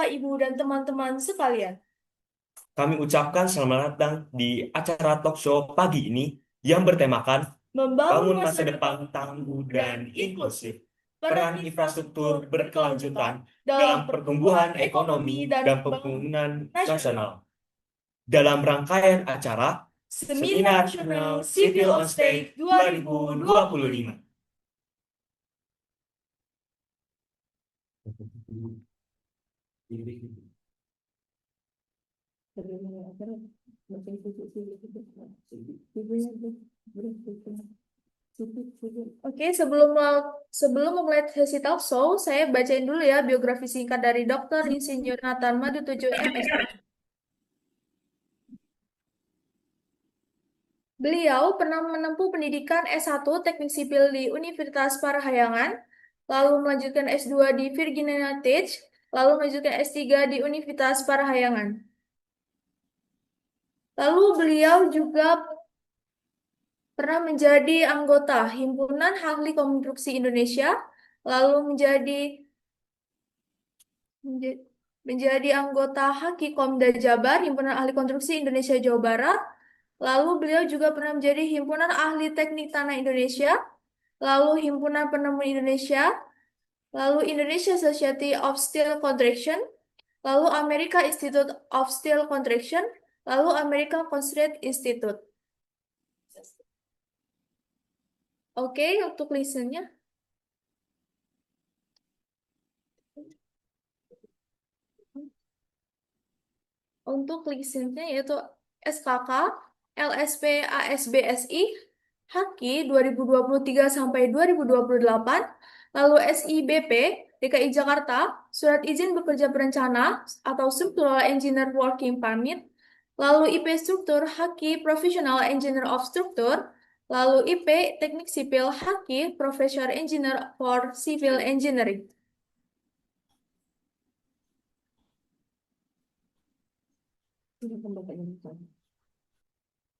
Ibu dan teman-teman sekalian. Kami ucapkan selamat datang di acara talk show pagi ini yang bertemakan Membangun Bangun masa Masa depan Depan Tangguh dan Inklusif. peran Peran infrastruktur infrastruktur berkelanjutan berkelanjutan dalam dalam pertumbuhan pertumbuhan ekonomi ekonomi dan dan pembangunan pembangunan nasional. nasional. Dalam rangkaian acara Seminar Seminar Nasional Nasional Civil Civil on on Stage Stage 2025. 2025. Oke, sebelum memulai sesi talk show, saya bacain dulu ya biografi singkat dari Dr. Insinyur Nathan Madu 7 MSc. Beliau pernah menempuh pendidikan S1 Teknik Sipil di Universitas Parahyangan, lalu melanjutkan S2 di Virginia Tech, lalu melanjutkan S3 di Universitas Parahyangan. Lalu beliau juga pernah menjadi anggota Himpunan Ahli Konstruksi Indonesia, lalu menja- menjadi anggota Hakikomda Jabar, Himpunan Ahli Konstruksi Indonesia Jawa Barat. Lalu beliau juga pernah menjadi Himpunan Ahli Teknik Tanah Indonesia, lalu Himpunan Penemu Indonesia, lalu Indonesia Society of Steel Construction, lalu America Institute of Steel Construction, lalu American Construct Institute. Oke, untuk listennya. Untuk lisensinya yaitu SKK, LSP, ASBSI, Haki 2023 sampai 2028, lalu SIBP, DKI Jakarta, Surat Izin Bekerja Berencana atau Structural Engineer Working Permit, lalu IP Struktur Haki Professional Engineer of Structure, lalu IP Teknik Sipil Haki Professional Engineer for Civil Engineering.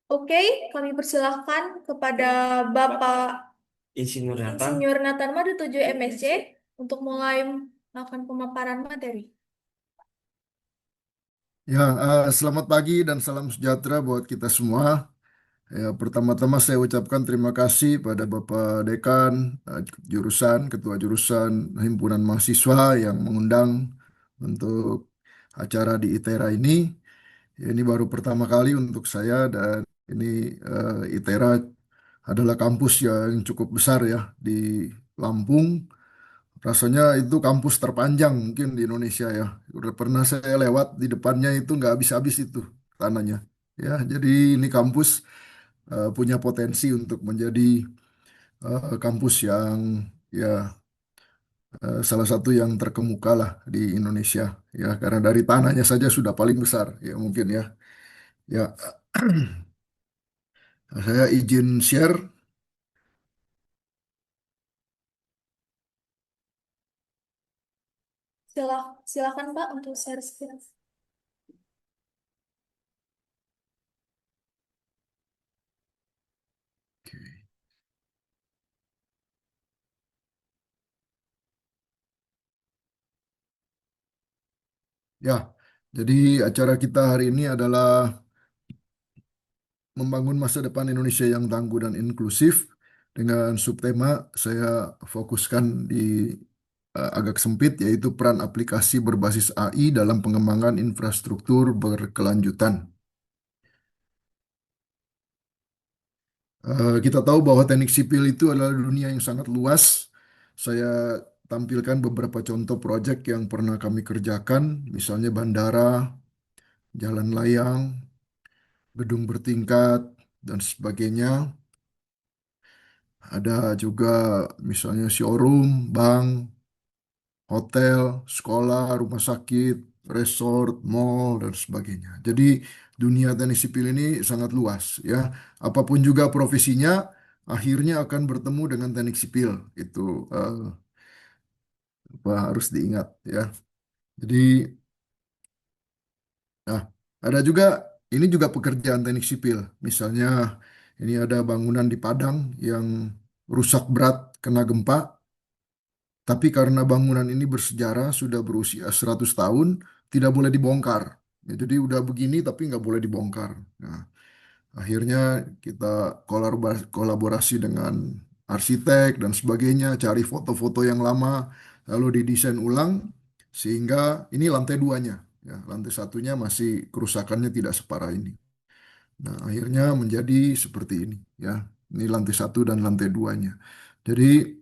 Oke, kami persilahkan kepada Bapak Insinyur Nathan. Insinyur Nathan Madu 7 MSc untuk mulai melakukan pemaparan materi. Ya, selamat pagi dan salam sejahtera buat kita semua. Ya, pertama-tama saya ucapkan terima kasih pada Bapak Dekan, jurusan, Ketua Jurusan Himpunan Mahasiswa yang mengundang untuk acara di ITERA ini. Ya, ini baru pertama kali untuk saya dan ini ITERA adalah kampus yang cukup besar ya di Lampung. Rasanya itu kampus terpanjang mungkin di Indonesia ya. Udah pernah saya lewat di depannya itu nggak habis-habis itu tanahnya. Ya, jadi ini kampus punya potensi untuk menjadi kampus yang ya salah satu yang terkemuka lah di Indonesia. Ya, karena dari tanahnya saja sudah paling besar ya mungkin ya. Ya, saya izin share. Silakan Pak untuk share screen. Ya, jadi acara kita hari ini adalah membangun masa depan Indonesia yang tangguh dan inklusif dengan subtema saya fokuskan di agak sempit yaitu peran aplikasi berbasis AI dalam pengembangan infrastruktur berkelanjutan. Kita tahu bahwa teknik sipil itu adalah dunia yang sangat luas. Saya tampilkan beberapa contoh proyek yang pernah kami kerjakan, misalnya bandara, jalan layang, gedung bertingkat, dan sebagainya. Ada juga misalnya showroom, bank, hotel, sekolah, rumah sakit, resort, mall, dan sebagainya. Jadi dunia teknik sipil ini sangat luas ya. Apapun juga profesinya, akhirnya akan bertemu dengan teknik sipil. Itu apa harus diingat ya. Jadi, nah, ada juga ini juga pekerjaan teknik sipil. Misalnya ini ada bangunan di Padang yang rusak berat kena gempa. Tapi karena bangunan ini bersejarah, sudah berusia 100 tahun, tidak boleh dibongkar. Ya, jadi udah begini tapi nggak boleh dibongkar. Nah, akhirnya kita kolaborasi dengan arsitek dan sebagainya, cari foto-foto yang lama, lalu didesain ulang sehingga ini lantai duanya. Ya, lantai satunya masih kerusakannya tidak separah ini. Nah, akhirnya menjadi seperti ini. Ya, ini lantai satu dan lantai duanya. Jadi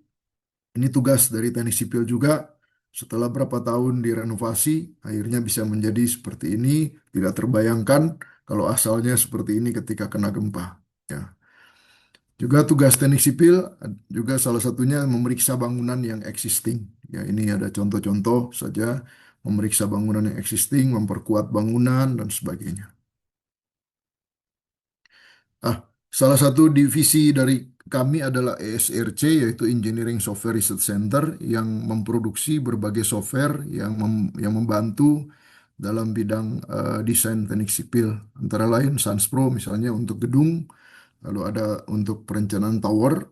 ini tugas dari teknik sipil juga. Setelah berapa tahun direnovasi, akhirnya bisa menjadi seperti ini. Tidak terbayangkan kalau asalnya seperti ini ketika kena gempa. Ya. Juga tugas teknik sipil juga salah satunya memeriksa bangunan yang existing. Ya, ini ada contoh-contoh saja memeriksa bangunan yang existing, memperkuat bangunan dan sebagainya. Ah, salah satu divisi dari kami adalah ESRC, yaitu Engineering Software Research Center, yang memproduksi berbagai software yang membantu dalam bidang desain teknik sipil. Antara lain SansPro misalnya untuk gedung, lalu ada untuk perencanaan tower,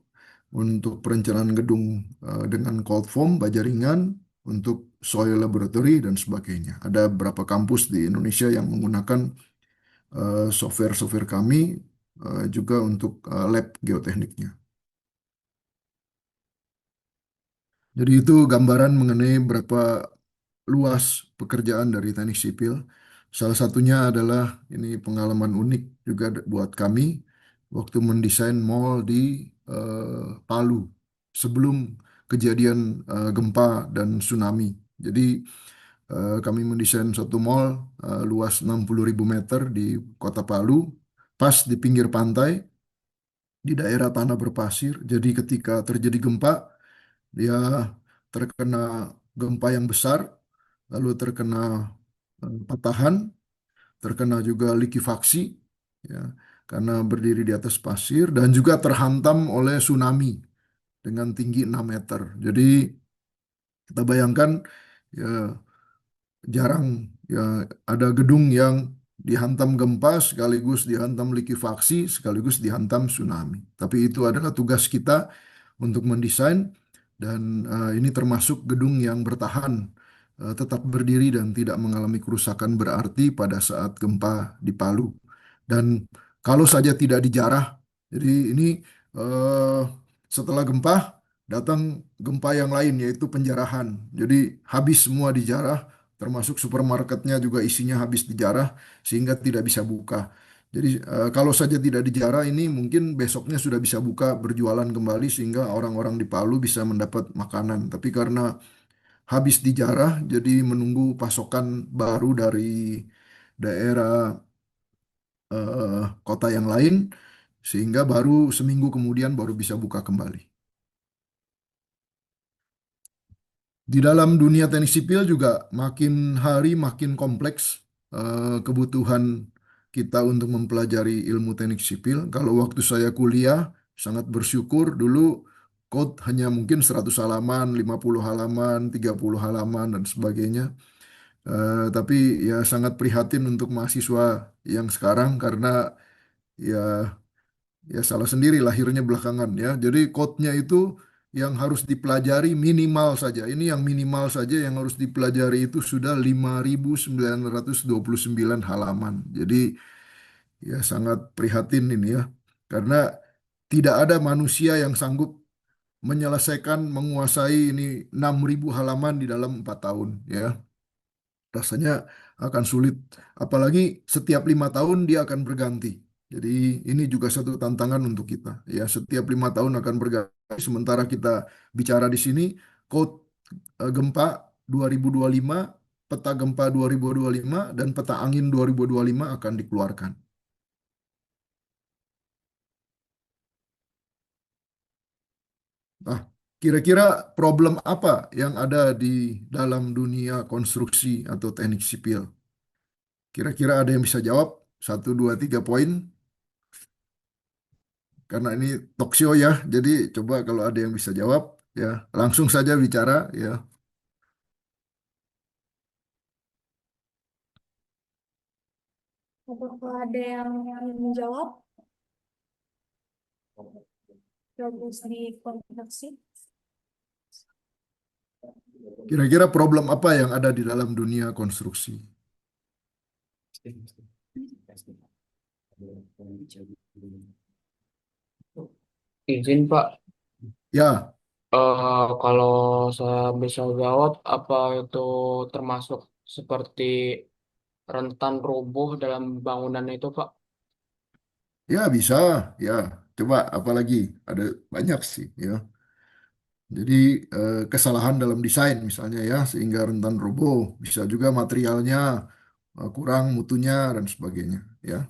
untuk perencanaan gedung dengan cold form, baja ringan, untuk soil laboratory dan sebagainya. Ada beberapa kampus di Indonesia yang menggunakan software-software kami juga untuk lab geotekniknya. Jadi itu gambaran mengenai berapa luas pekerjaan dari teknik sipil. Salah satunya adalah ini pengalaman unik juga buat kami waktu mendesain mall di Palu sebelum kejadian gempa dan tsunami. Jadi kami mendesain satu mall luas 60.000 meter di Kota Palu, pas di pinggir pantai di daerah tanah berpasir. Jadi ketika terjadi gempa, dia terkena gempa yang besar, lalu terkena patahan, terkena juga likuifaksi, ya, karena berdiri di atas pasir dan juga terhantam oleh tsunami dengan tinggi 6 meter. Jadi kita bayangkan ya jarang ya ada gedung yang dihantam gempa sekaligus dihantam likuifaksi sekaligus dihantam tsunami. Tapi itu adalah tugas kita untuk mendesain dan ini termasuk gedung yang bertahan tetap berdiri dan tidak mengalami kerusakan berarti pada saat gempa di Palu. Dan kalau saja tidak dijarah, jadi ini eh, setelah gempa datang gempa yang lain yaitu penjarahan. Jadi habis semua dijarah, termasuk supermarketnya juga isinya habis dijarah sehingga tidak bisa buka. Jadi kalau saja tidak dijarah ini mungkin besoknya sudah bisa buka berjualan kembali sehingga orang-orang di Palu bisa mendapat makanan. Tapi karena habis dijarah jadi menunggu pasokan baru dari daerah kota yang lain sehingga baru seminggu kemudian baru bisa buka kembali. Di dalam dunia teknik sipil juga makin hari makin kompleks kebutuhan kita untuk mempelajari ilmu teknik sipil. Kalau waktu saya kuliah, sangat bersyukur dulu code hanya mungkin 100 halaman, 50 halaman, 30 halaman, dan sebagainya. Tapi ya sangat prihatin untuk mahasiswa yang sekarang karena ya ya salah sendiri lahirnya belakangan ya. Jadi code-nya itu yang harus dipelajari minimal saja. Ini yang minimal saja yang harus dipelajari itu sudah 5.929 halaman. Jadi ya sangat prihatin ini ya. Karena tidak ada manusia yang sanggup menyelesaikan menguasai ini 6.000 halaman di dalam 4 tahun ya. Rasanya akan sulit. Apalagi setiap 5 tahun dia akan berganti. Jadi ini juga satu tantangan untuk kita. Ya, setiap 5 tahun akan berganti. Sementara kita bicara di sini, code gempa 2025, peta gempa 2025, dan peta angin 2025 akan dikeluarkan. Nah, kira-kira problem apa yang ada di dalam dunia konstruksi atau teknik sipil? Kira-kira ada yang bisa jawab? Satu, dua, tiga poin. Karena ini talk show ya, jadi coba kalau ada yang bisa jawab, ya langsung saja bicara, ya. Apakah ada yang ingin menjawab? Bagus di konveksi. Kira-kira problem apa yang ada di dalam dunia konstruksi? Izin Pak, Ya, kalau saya bisa jawab, apa itu termasuk seperti rentan roboh dalam bangunan itu Pak? ya bisa. Ya, coba apalagi ada banyak sih ya. Jadi kesalahan dalam desain misalnya ya sehingga rentan roboh. Bisa juga materialnya kurang mutunya dan sebagainya ya.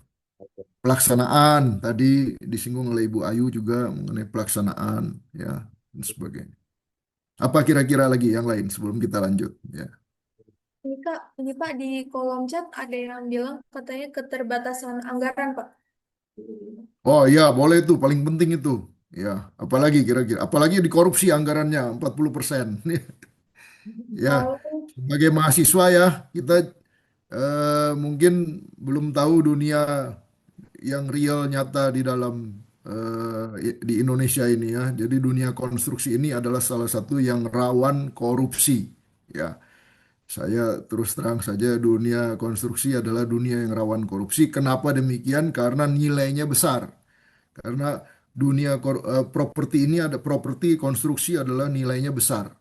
Pelaksanaan tadi disinggung oleh Ibu Ayu juga mengenai pelaksanaan ya dan sebagainya. Apa kira-kira lagi yang lain sebelum kita lanjut ya? Ini Kak, ini Pak di kolom chat ada yang bilang katanya keterbatasan anggaran Pak. Oh iya, boleh itu paling penting itu. Ya, apalagi kira-kira apalagi di korupsi anggarannya 40%. Ya, Lalu sebagai mahasiswa ya, kita mungkin belum tahu dunia yang real nyata di dalam di Indonesia ini ya. Jadi dunia konstruksi ini adalah salah satu yang rawan korupsi. Ya, saya terus terang saja dunia konstruksi adalah dunia yang rawan korupsi. Kenapa demikian? Karena nilainya besar. Karena dunia properti ini ada properti konstruksi adalah nilainya besar.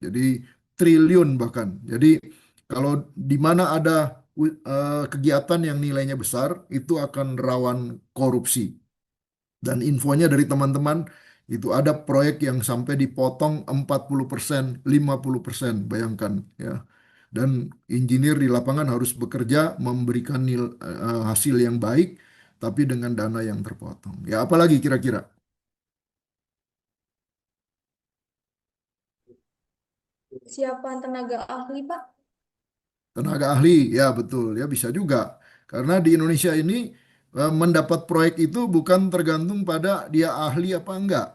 Jadi triliun bahkan. Jadi kalau di mana ada kegiatan yang nilainya besar itu akan rawan korupsi. Dan infonya dari teman-teman itu ada proyek yang sampai dipotong 40%, 50%, bayangkan ya. Dan engineer di lapangan harus bekerja memberikan hasil yang baik tapi dengan dana yang terpotong. Ya apalagi kira-kira? siapa tenaga ahli Pak? Tenaga ahli, ya betul, ya bisa juga. Karena di Indonesia ini mendapat proyek itu bukan tergantung pada dia ahli apa enggak,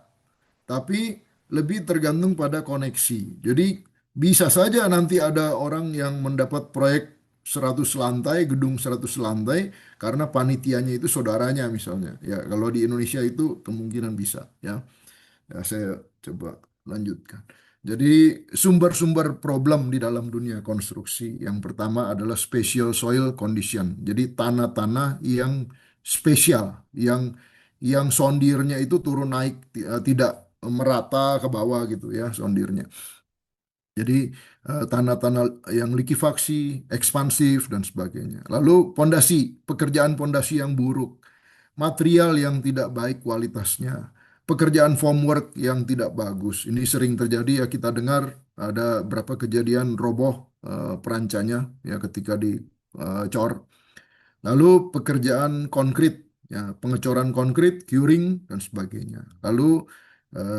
tapi lebih tergantung pada koneksi. Jadi bisa saja nanti ada orang yang mendapat proyek 100 lantai, gedung 100 lantai karena panitianya itu saudaranya misalnya. Ya, kalau di Indonesia itu kemungkinan bisa, ya. Ya, saya coba lanjutkan. Jadi sumber-sumber problem di dalam dunia konstruksi yang pertama adalah special soil condition. Jadi tanah-tanah yang spesial, yang sondirnya itu turun naik tidak merata ke bawah gitu ya sondirnya. Jadi tanah-tanah yang likuifaksi, ekspansif dan sebagainya. Lalu pondasi, pekerjaan pondasi yang buruk, material yang tidak baik kualitasnya, pekerjaan formwork yang tidak bagus. Ini sering terjadi ya kita dengar ada berapa kejadian roboh perancanya ya ketika dicor. Lalu pekerjaan konkrit, ya, pengecoran konkrit, curing dan sebagainya. Lalu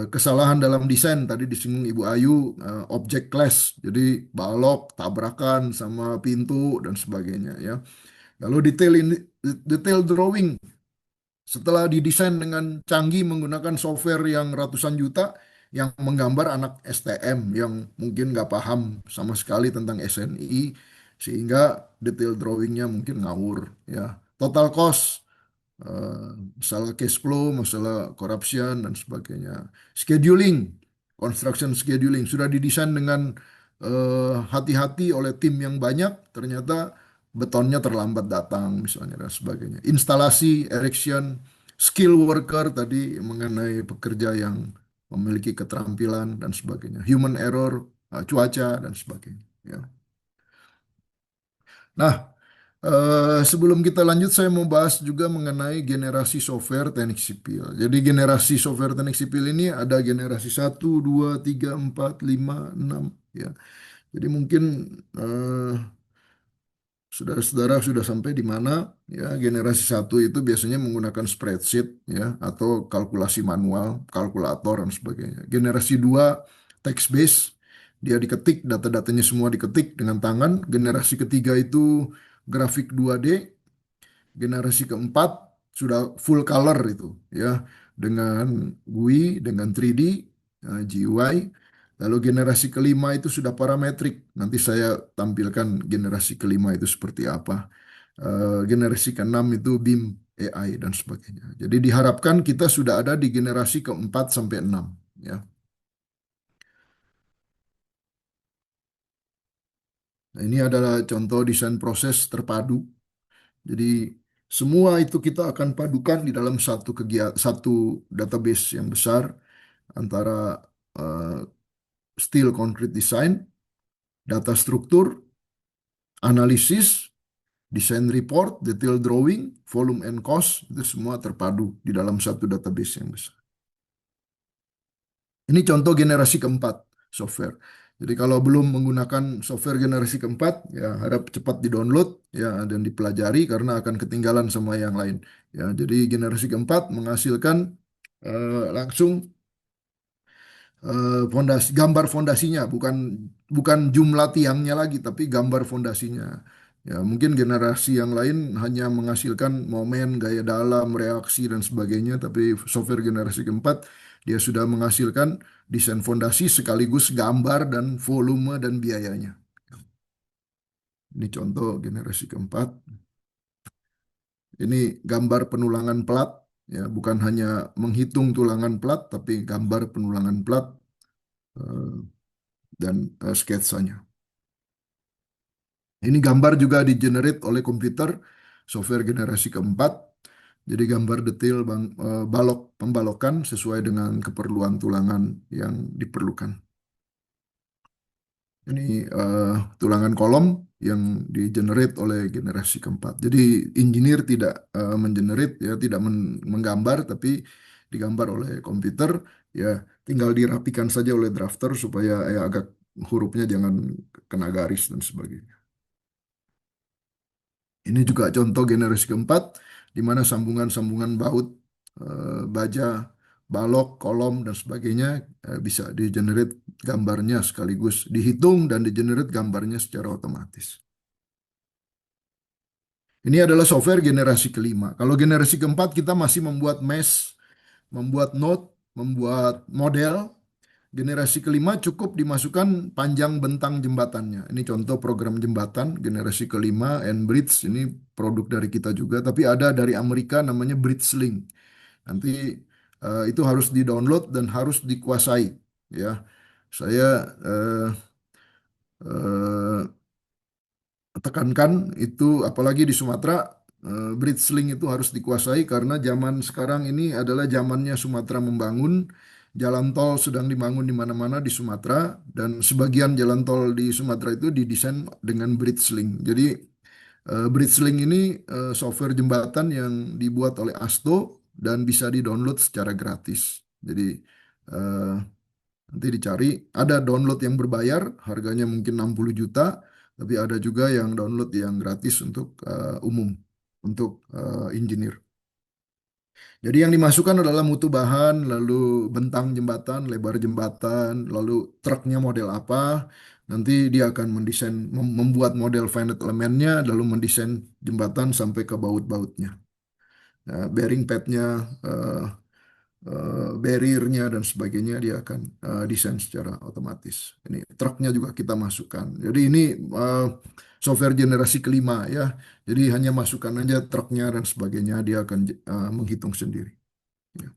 kesalahan dalam desain tadi disinggung Ibu Ayu, object clash, jadi balok, tabrakan sama pintu dan sebagainya ya. Lalu detail drawing setelah didesain dengan canggih menggunakan software yang ratusan juta yang menggambar anak STM yang mungkin nggak paham sama sekali tentang SNI sehingga detail drawingnya mungkin ngawur ya. Total cost, eh, masalah cash flow, masalah corruption dan sebagainya. Scheduling, construction scheduling sudah didesain dengan hati-hati oleh tim yang banyak, ternyata betonnya terlambat datang misalnya dan sebagainya. Instalasi, erection, skill worker tadi mengenai pekerja yang memiliki keterampilan dan sebagainya. Human error, cuaca dan sebagainya. Ya. Nah, sebelum kita lanjut, saya mau bahas juga mengenai generasi software teknik sipil. Jadi generasi software teknik sipil ini ada generasi 1, 2, 3, 4, 5, 6. Ya. Jadi mungkin eh, saudara-saudara sudah sampai di mana ya generasi 1 itu biasanya menggunakan spreadsheet ya atau kalkulasi manual, kalkulator dan sebagainya. Generasi 2 text based, dia diketik data-datanya semua diketik dengan tangan. Generasi ketiga itu grafik 2D. Generasi keempat sudah full color itu ya dengan GUI, dengan 3D, GUI. Lalu generasi kelima itu sudah parametrik. Nanti saya tampilkan generasi kelima itu seperti apa. Generasi keenam itu BIM, AI dan sebagainya. Jadi diharapkan kita sudah ada di generasi keempat sampai enam ya. Nah, ini adalah contoh desain proses terpadu. Jadi semua itu kita akan padukan di dalam satu database yang besar antara eh, steel concrete design, data struktur, analisis, desain report, detail drawing, volume and cost, itu semua terpadu di dalam satu database yang besar. Ini contoh generasi keempat software. Jadi kalau belum menggunakan software generasi keempat, ya harap cepat di-download ya dan dipelajari karena akan ketinggalan sama yang lain. Ya, jadi generasi keempat menghasilkan langsung fondasi, gambar fondasinya, bukan bukan jumlah tiangnya lagi, tapi gambar fondasinya. Ya, mungkin generasi yang lain hanya menghasilkan momen, gaya dalam, reaksi dan sebagainya, tapi software generasi keempat dia sudah menghasilkan desain fondasi sekaligus gambar dan volume dan biayanya. Ini contoh generasi keempat. Ini gambar penulangan plat, ya, bukan hanya menghitung tulangan plat, tapi gambar penulangan plat eh, dan sketsanya. Ini gambar juga di-generate oleh komputer, software generasi keempat. Jadi gambar detail balok pembalokan sesuai dengan keperluan tulangan yang diperlukan. Ini tulangan kolom yang di-generate oleh generasi keempat. Jadi engineer tidak mengenerate, ya tidak menggambar, tapi digambar oleh komputer. Ya tinggal dirapikan saja oleh drafter supaya ya agak hurufnya jangan kena garis dan sebagainya. Ini juga contoh generasi keempat, di mana sambungan-sambungan baut, baja, balok, kolom, dan sebagainya bisa di-generate gambarnya sekaligus dihitung dan di-generate gambarnya secara otomatis. Ini adalah software generasi kelima. Kalau generasi keempat kita masih membuat mesh, membuat node, membuat model. Generasi kelima cukup dimasukkan panjang bentang jembatannya. Ini contoh program jembatan generasi kelima, N-Bridge. Ini produk dari kita juga, tapi ada dari Amerika namanya BridgeLink. Nanti itu harus di-download dan harus dikuasai. Ya, saya eh, tekankan itu, apalagi di Sumatera, BridgeLink itu harus dikuasai karena zaman sekarang ini adalah zamannya Sumatera membangun. Jalan tol sedang dibangun di mana-mana di Sumatera dan sebagian jalan tol di Sumatera itu didesain dengan BridgeLink. Jadi BridgeLink ini software jembatan yang dibuat oleh Asto dan bisa di-download secara gratis. Jadi eh, nanti dicari, ada download yang berbayar, harganya mungkin 60 juta, tapi ada juga yang download yang gratis untuk umum, untuk engineer. Jadi yang dimasukkan adalah mutu bahan, lalu bentang jembatan, lebar jembatan, lalu truknya model apa. Nanti dia akan mendesain, membuat model finite elemennya, lalu mendesain jembatan sampai ke baut-bautnya. Nah, bearing padnya, eh, barriernya dan sebagainya dia akan desain secara otomatis. Ini truknya juga kita masukkan. Jadi ini eh, software generasi kelima ya. Jadi hanya masukkan aja truknya dan sebagainya dia akan menghitung sendiri. Ya.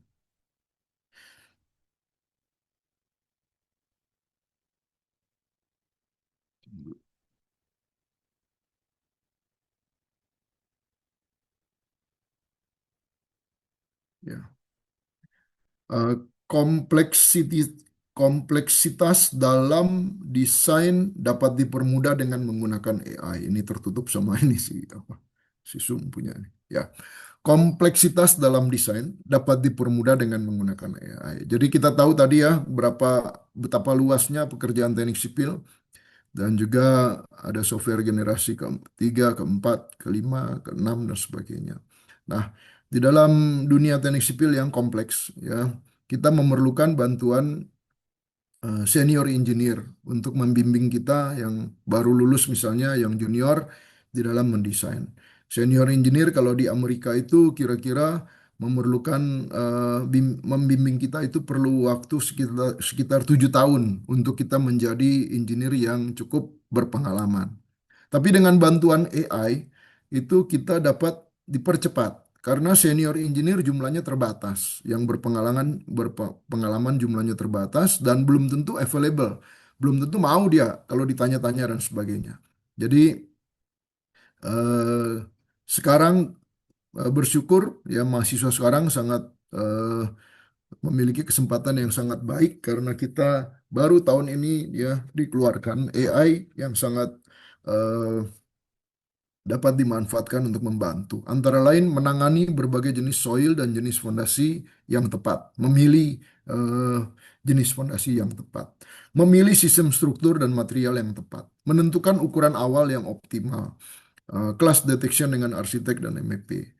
Ya. Eh, kompleksiti- Kompleksitas dalam desain dapat dipermudah dengan menggunakan AI. Ini tertutup sama ini sih apa si Zoom punya ini. Ya. Kompleksitas dalam desain dapat dipermudah dengan menggunakan AI. Jadi kita tahu tadi ya betapa luasnya pekerjaan teknik sipil dan juga ada software generasi ketiga, keempat, kelima, keenam dan sebagainya. Nah, di dalam dunia teknik sipil yang kompleks ya, kita memerlukan bantuan senior engineer untuk membimbing kita yang baru lulus misalnya, yang junior di dalam mendesain. Senior engineer kalau di Amerika itu kira-kira memerlukan membimbing kita itu perlu waktu sekitar 7 tahun untuk kita menjadi engineer yang cukup berpengalaman. Tapi dengan bantuan AI itu kita dapat dipercepat karena senior engineer jumlahnya terbatas, yang berpengalaman jumlahnya terbatas dan belum tentu available, belum tentu mau dia kalau ditanya-tanya dan sebagainya. Jadi eh, sekarang bersyukur ya mahasiswa sekarang sangat memiliki kesempatan yang sangat baik karena kita baru tahun ini ya dikeluarkan AI yang sangat eh, dapat dimanfaatkan untuk membantu. Antara lain menangani berbagai jenis soil dan jenis fondasi yang tepat, memilih eh, jenis fondasi yang tepat, memilih sistem struktur dan material yang tepat, menentukan ukuran awal yang optimal, class detection dengan arsitek dan MEP,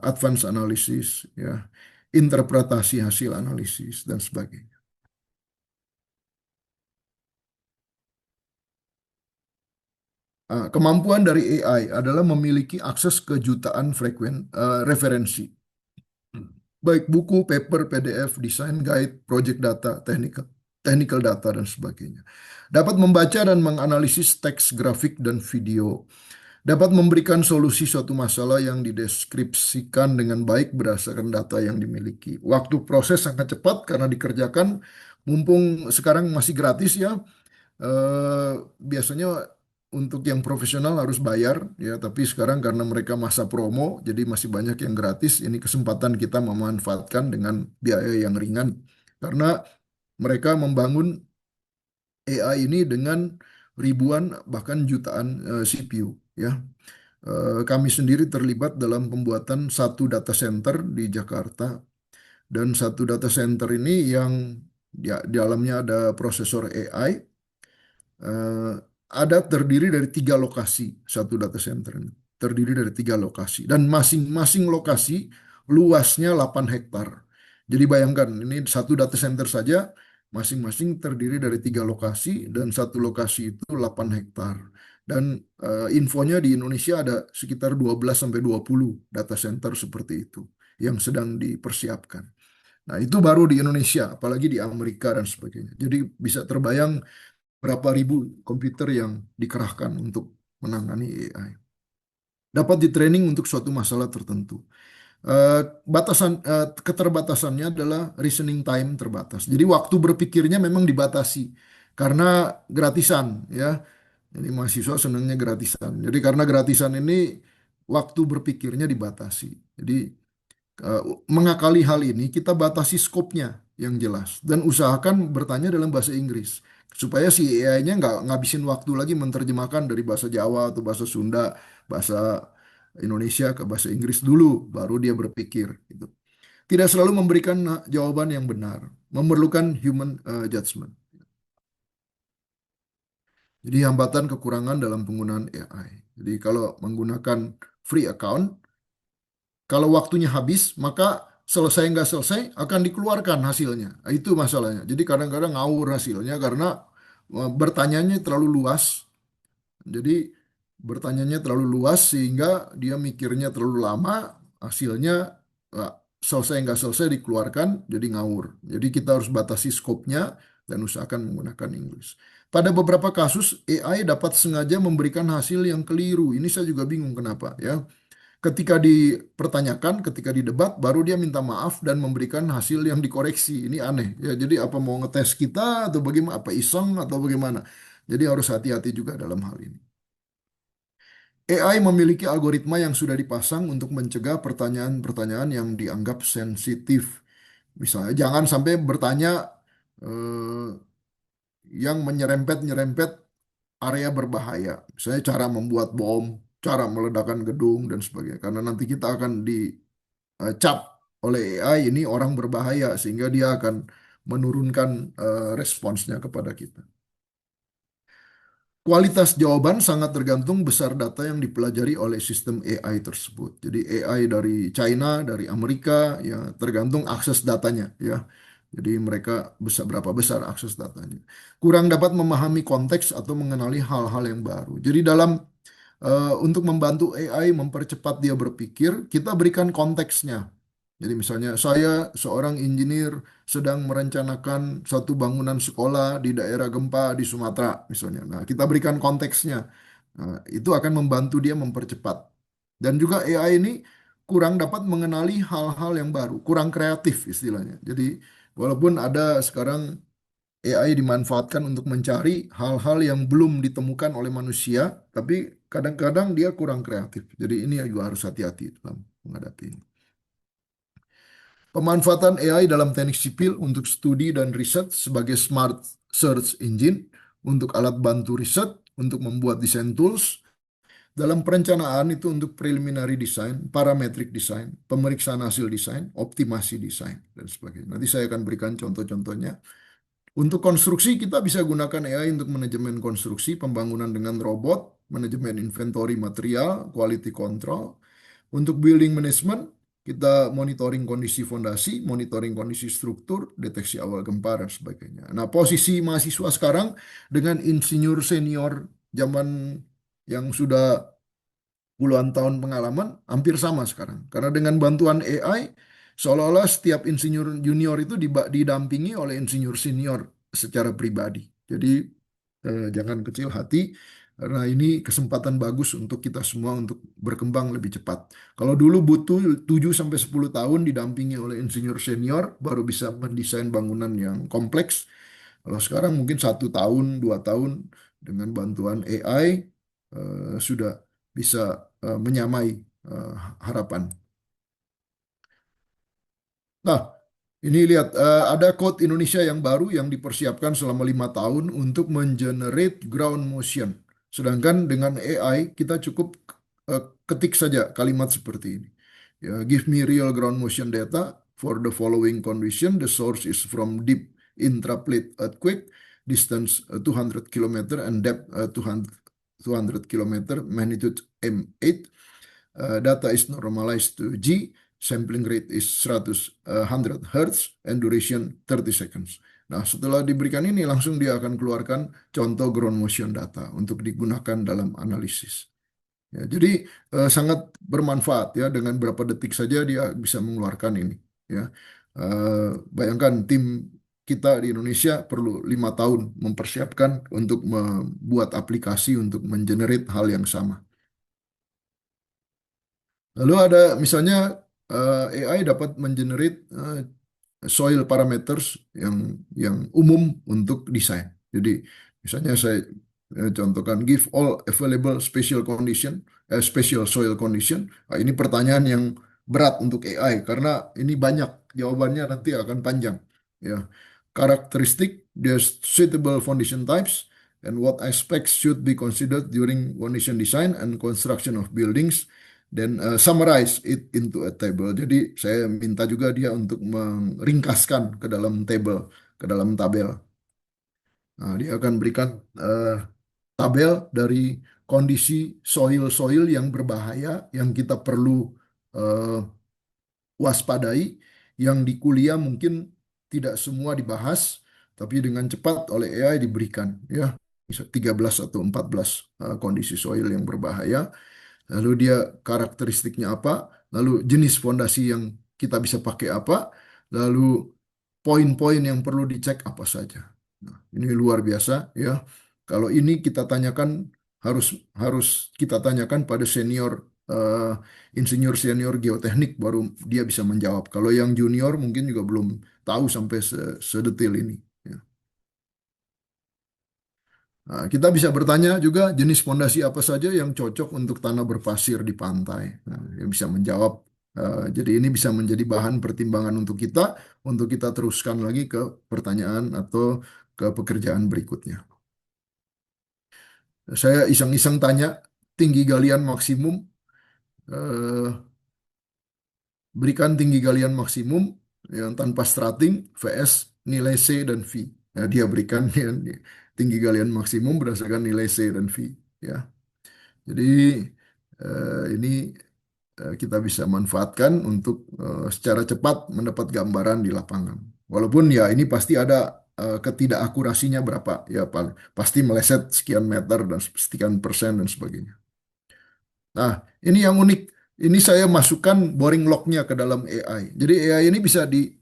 advanced analysis, ya, interpretasi hasil analisis dan sebagainya. Kemampuan dari AI adalah memiliki akses ke jutaan referensi, baik buku, paper, PDF, desain guide, project data, technical data, dan sebagainya. Dapat membaca dan menganalisis teks, grafik, dan video. Dapat memberikan solusi suatu masalah yang dideskripsikan dengan baik berdasarkan data yang dimiliki. Waktu proses sangat cepat karena dikerjakan, mumpung sekarang masih gratis ya, biasanya untuk yang profesional harus bayar ya, tapi sekarang karena mereka masa promo, jadi masih banyak yang gratis. Ini kesempatan kita memanfaatkan dengan biaya yang ringan karena mereka membangun AI ini dengan ribuan bahkan jutaan CPU ya. Kami sendiri terlibat dalam pembuatan satu data center di Jakarta dan satu data center ini yang ya, di dalamnya ada prosesor AI, eh, ada terdiri dari 3 lokasi. Satu data center ini terdiri dari 3 lokasi dan masing-masing lokasi luasnya 8 hektar. Jadi bayangkan ini satu data center saja masing-masing terdiri dari 3 lokasi dan satu lokasi itu 8 hektar. Dan infonya di Indonesia ada sekitar 12 sampai 20 data center seperti itu yang sedang dipersiapkan. Nah, itu baru di Indonesia, apalagi di Amerika dan sebagainya. Jadi bisa terbayang berapa ribu komputer yang dikerahkan untuk menangani AI. Dapat di-training untuk suatu masalah tertentu. Keterbatasannya adalah reasoning time terbatas. Jadi waktu berpikirnya memang dibatasi karena gratisan ya. Jadi mahasiswa senangnya gratisan. Jadi karena gratisan ini waktu berpikirnya dibatasi. Jadi eh, mengakali hal ini, kita batasi skopnya yang jelas dan usahakan bertanya dalam bahasa Inggris supaya si AI-nya nggak ngabisin waktu lagi menerjemahkan dari bahasa Jawa atau bahasa Sunda, bahasa Indonesia ke bahasa Inggris dulu, baru dia berpikir. Gitu. Tidak selalu memberikan jawaban yang benar, memerlukan human judgment. Jadi hambatan kekurangan dalam penggunaan AI. Jadi kalau menggunakan free account, kalau waktunya habis, maka selesai nggak selesai akan dikeluarkan hasilnya. Nah, itu masalahnya. Jadi kadang-kadang ngawur hasilnya karena bertanyanya terlalu luas. Jadi bertanyanya terlalu luas sehingga dia mikirnya terlalu lama, hasilnya eh, selesai nggak selesai dikeluarkan, jadi ngawur. Jadi kita harus batasi skopnya dan usahakan menggunakan Inggris. Pada beberapa kasus, AI dapat sengaja memberikan hasil yang keliru. Ini saya juga bingung kenapa ya. Ketika dipertanyakan, ketika didebat, baru dia minta maaf dan memberikan hasil yang dikoreksi. Ini aneh ya. Jadi apa mau ngetes kita atau bagaimana? Apa iseng atau bagaimana? Jadi harus hati-hati juga dalam hal ini. AI memiliki algoritma yang sudah dipasang untuk mencegah pertanyaan-pertanyaan yang dianggap sensitif. Misalnya, jangan sampai bertanya eh, yang menyerempet-nyerempet area berbahaya. Misalnya cara membuat bom, cara meledakkan gedung, dan sebagainya. Karena nanti kita akan dicap oleh AI ini orang berbahaya, sehingga dia akan menurunkan responsnya kepada kita. Kualitas jawaban sangat tergantung besar data yang dipelajari oleh sistem AI tersebut. Jadi AI dari China, dari Amerika, ya tergantung akses datanya, ya. Jadi mereka berapa besar akses datanya. Kurang dapat memahami konteks atau mengenali hal-hal yang baru. Jadi dalam untuk membantu AI mempercepat dia berpikir, kita berikan konteksnya. Jadi misalnya saya seorang engineer sedang merencanakan suatu bangunan sekolah di daerah gempa di Sumatera misalnya. Nah, kita berikan konteksnya. Nah, itu akan membantu dia mempercepat. Dan juga AI ini kurang dapat mengenali hal-hal yang baru, kurang kreatif istilahnya. Jadi walaupun ada sekarang AI dimanfaatkan untuk mencari hal-hal yang belum ditemukan oleh manusia, tapi kadang-kadang dia kurang kreatif. Jadi ini juga harus hati-hati dalam menghadapi ini. Pemanfaatan AI dalam teknik sipil untuk studi dan riset sebagai smart search engine, untuk alat bantu riset, untuk membuat desain tools, dalam perencanaan itu untuk preliminary design, parametric design, pemeriksaan hasil desain, optimasi desain, dan sebagainya. Nanti saya akan berikan contoh-contohnya. Untuk konstruksi, kita bisa gunakan AI untuk manajemen konstruksi, pembangunan dengan robot, manajemen inventory material, quality control. Untuk building management, kita monitoring kondisi fondasi, monitoring kondisi struktur, deteksi awal gempa, dan sebagainya. Nah, posisi mahasiswa sekarang dengan insinyur senior zaman yang sudah puluhan tahun pengalaman hampir sama sekarang. Karena dengan bantuan AI, seolah-olah setiap insinyur junior itu didampingi oleh insinyur senior secara pribadi. Jadi jangan kecil hati, karena ini kesempatan bagus untuk kita semua untuk berkembang lebih cepat. Kalau dulu butuh 7 sampai 10 tahun didampingi oleh insinyur senior, baru bisa mendesain bangunan yang kompleks. Kalau sekarang mungkin 1 tahun, 2 tahun dengan bantuan AI sudah bisa menyamai eh, harapan. Nah, ini lihat ada code Indonesia yang baru yang dipersiapkan selama 5 tahun untuk mengenerate ground motion. Sedangkan dengan AI kita cukup ketik saja kalimat seperti ini. Ya, give me real ground motion data for the following condition. The source is from deep intraplate earthquake, distance 200 kilometer and depth 200 kilometer, magnitude M8. Data is normalized to G, sampling rate is 100 Hz, and duration 30 seconds. Nah, setelah diberikan ini, langsung dia akan keluarkan contoh ground motion data untuk digunakan dalam analisis. Ya, jadi sangat bermanfaat ya, dengan berapa detik saja dia bisa mengeluarkan ini. Ya, bayangkan tim kita di Indonesia perlu 5 tahun mempersiapkan untuk membuat aplikasi untuk mengenerate hal yang sama. Lalu ada misalnya AI dapat mengenerate soil parameters yang umum untuk desain. Jadi misalnya saya contohkan give all available special soil condition. Nah, ini pertanyaan yang berat untuk AI karena ini banyak jawabannya, nanti akan panjang. Ya, karakteristik, the suitable foundation types, and what aspects should be considered during foundation design and construction of buildings. Dan summarize it into a table. Jadi saya minta juga dia untuk meringkaskan ke dalam table, ke dalam tabel. Nah, dia akan berikan tabel dari kondisi soil-soil yang berbahaya yang kita perlu eh, waspadai, yang di kuliah mungkin tidak semua dibahas, tapi dengan cepat oleh AI diberikan, ya, bisa 13 atau 14 kondisi soil yang berbahaya. Lalu dia karakteristiknya apa, lalu jenis fondasi yang kita bisa pakai apa, lalu poin-poin yang perlu dicek apa saja. Nah, ini luar biasa ya. Kalau ini kita tanyakan, harus harus kita tanyakan pada senior insinyur senior geoteknik, baru dia bisa menjawab. Kalau yang junior mungkin juga belum tahu sampai sedetail ini. Ya. Nah, kita bisa bertanya juga jenis fondasi apa saja yang cocok untuk tanah berpasir di pantai. Nah, dia bisa menjawab. Jadi ini bisa menjadi bahan pertimbangan untuk kita teruskan lagi ke pertanyaan atau ke pekerjaan berikutnya. Saya iseng-iseng tanya tinggi galian maksimum, eh, berikan tinggi galian maksimum yang tanpa strating vs nilai C dan V. Nah, dia berikan tinggi galian maksimum berdasarkan nilai C dan V. Ya, jadi ini kita bisa manfaatkan untuk secara cepat mendapat gambaran di lapangan. Walaupun ya ini pasti ada ketidakakurasinya berapa, ya pasti meleset sekian meter dan sekian persen dan sebagainya. Nah, ini yang unik. Ini saya masukkan boring log-nya ke dalam AI. Jadi AI ini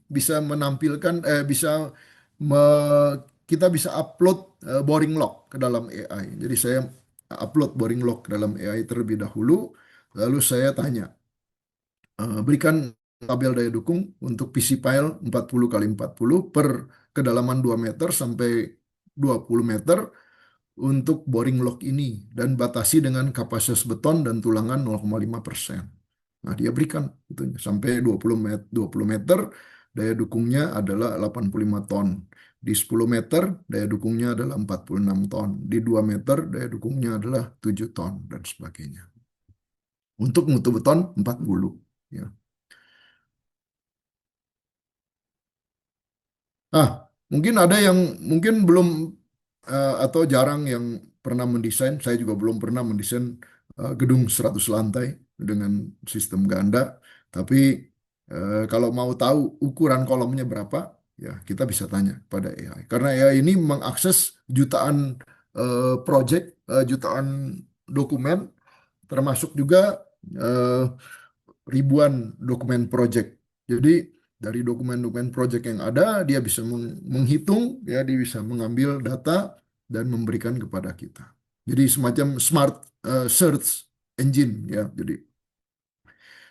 bisa menampilkan kita bisa upload boring log ke dalam AI. Jadi saya upload boring log ke dalam AI terlebih dahulu, lalu saya tanya, berikan tabel daya dukung untuk PC file 40 kali 40 per kedalaman 2 meter sampai 20 meter untuk boring lock ini dan batasi dengan kapasitas beton dan tulangan 0,5%. Nah, dia berikan gitu, sampai 20 meter daya dukungnya adalah 85 ton. Di 10 meter daya dukungnya adalah 46 ton. Di 2 meter daya dukungnya adalah 7 ton dan sebagainya. Untuk mutu beton 40 ya. Ah, mungkin ada yang mungkin belum atau jarang yang pernah mendesain. Saya juga belum pernah mendesain gedung 100 lantai dengan sistem ganda. Tapi kalau mau tahu ukuran kolomnya berapa, ya kita bisa tanya pada AI. Karena AI ini mengakses jutaan project, jutaan dokumen, termasuk juga eh, ribuan dokumen project. Jadi dari dokumen-dokumen project yang ada, dia bisa menghitung, ya, dia bisa mengambil data dan memberikan kepada kita. Jadi semacam smart search engine, ya.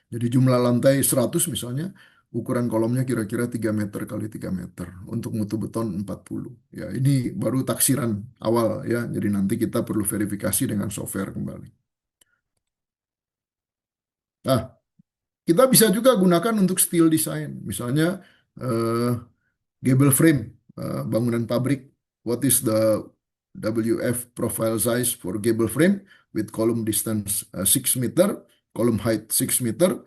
Jadi jumlah lantai 100 misalnya, ukuran kolomnya kira-kira 3 meter kali 3 meter untuk mutu beton 40. Ya, ini baru taksiran awal, ya. Jadi nanti kita perlu verifikasi dengan software kembali. Nah, kita bisa juga gunakan untuk steel design. Misalnya eh, gable frame, bangunan pabrik. What is the WF profile size for gable frame with column distance 6 meter, column height 6 meter,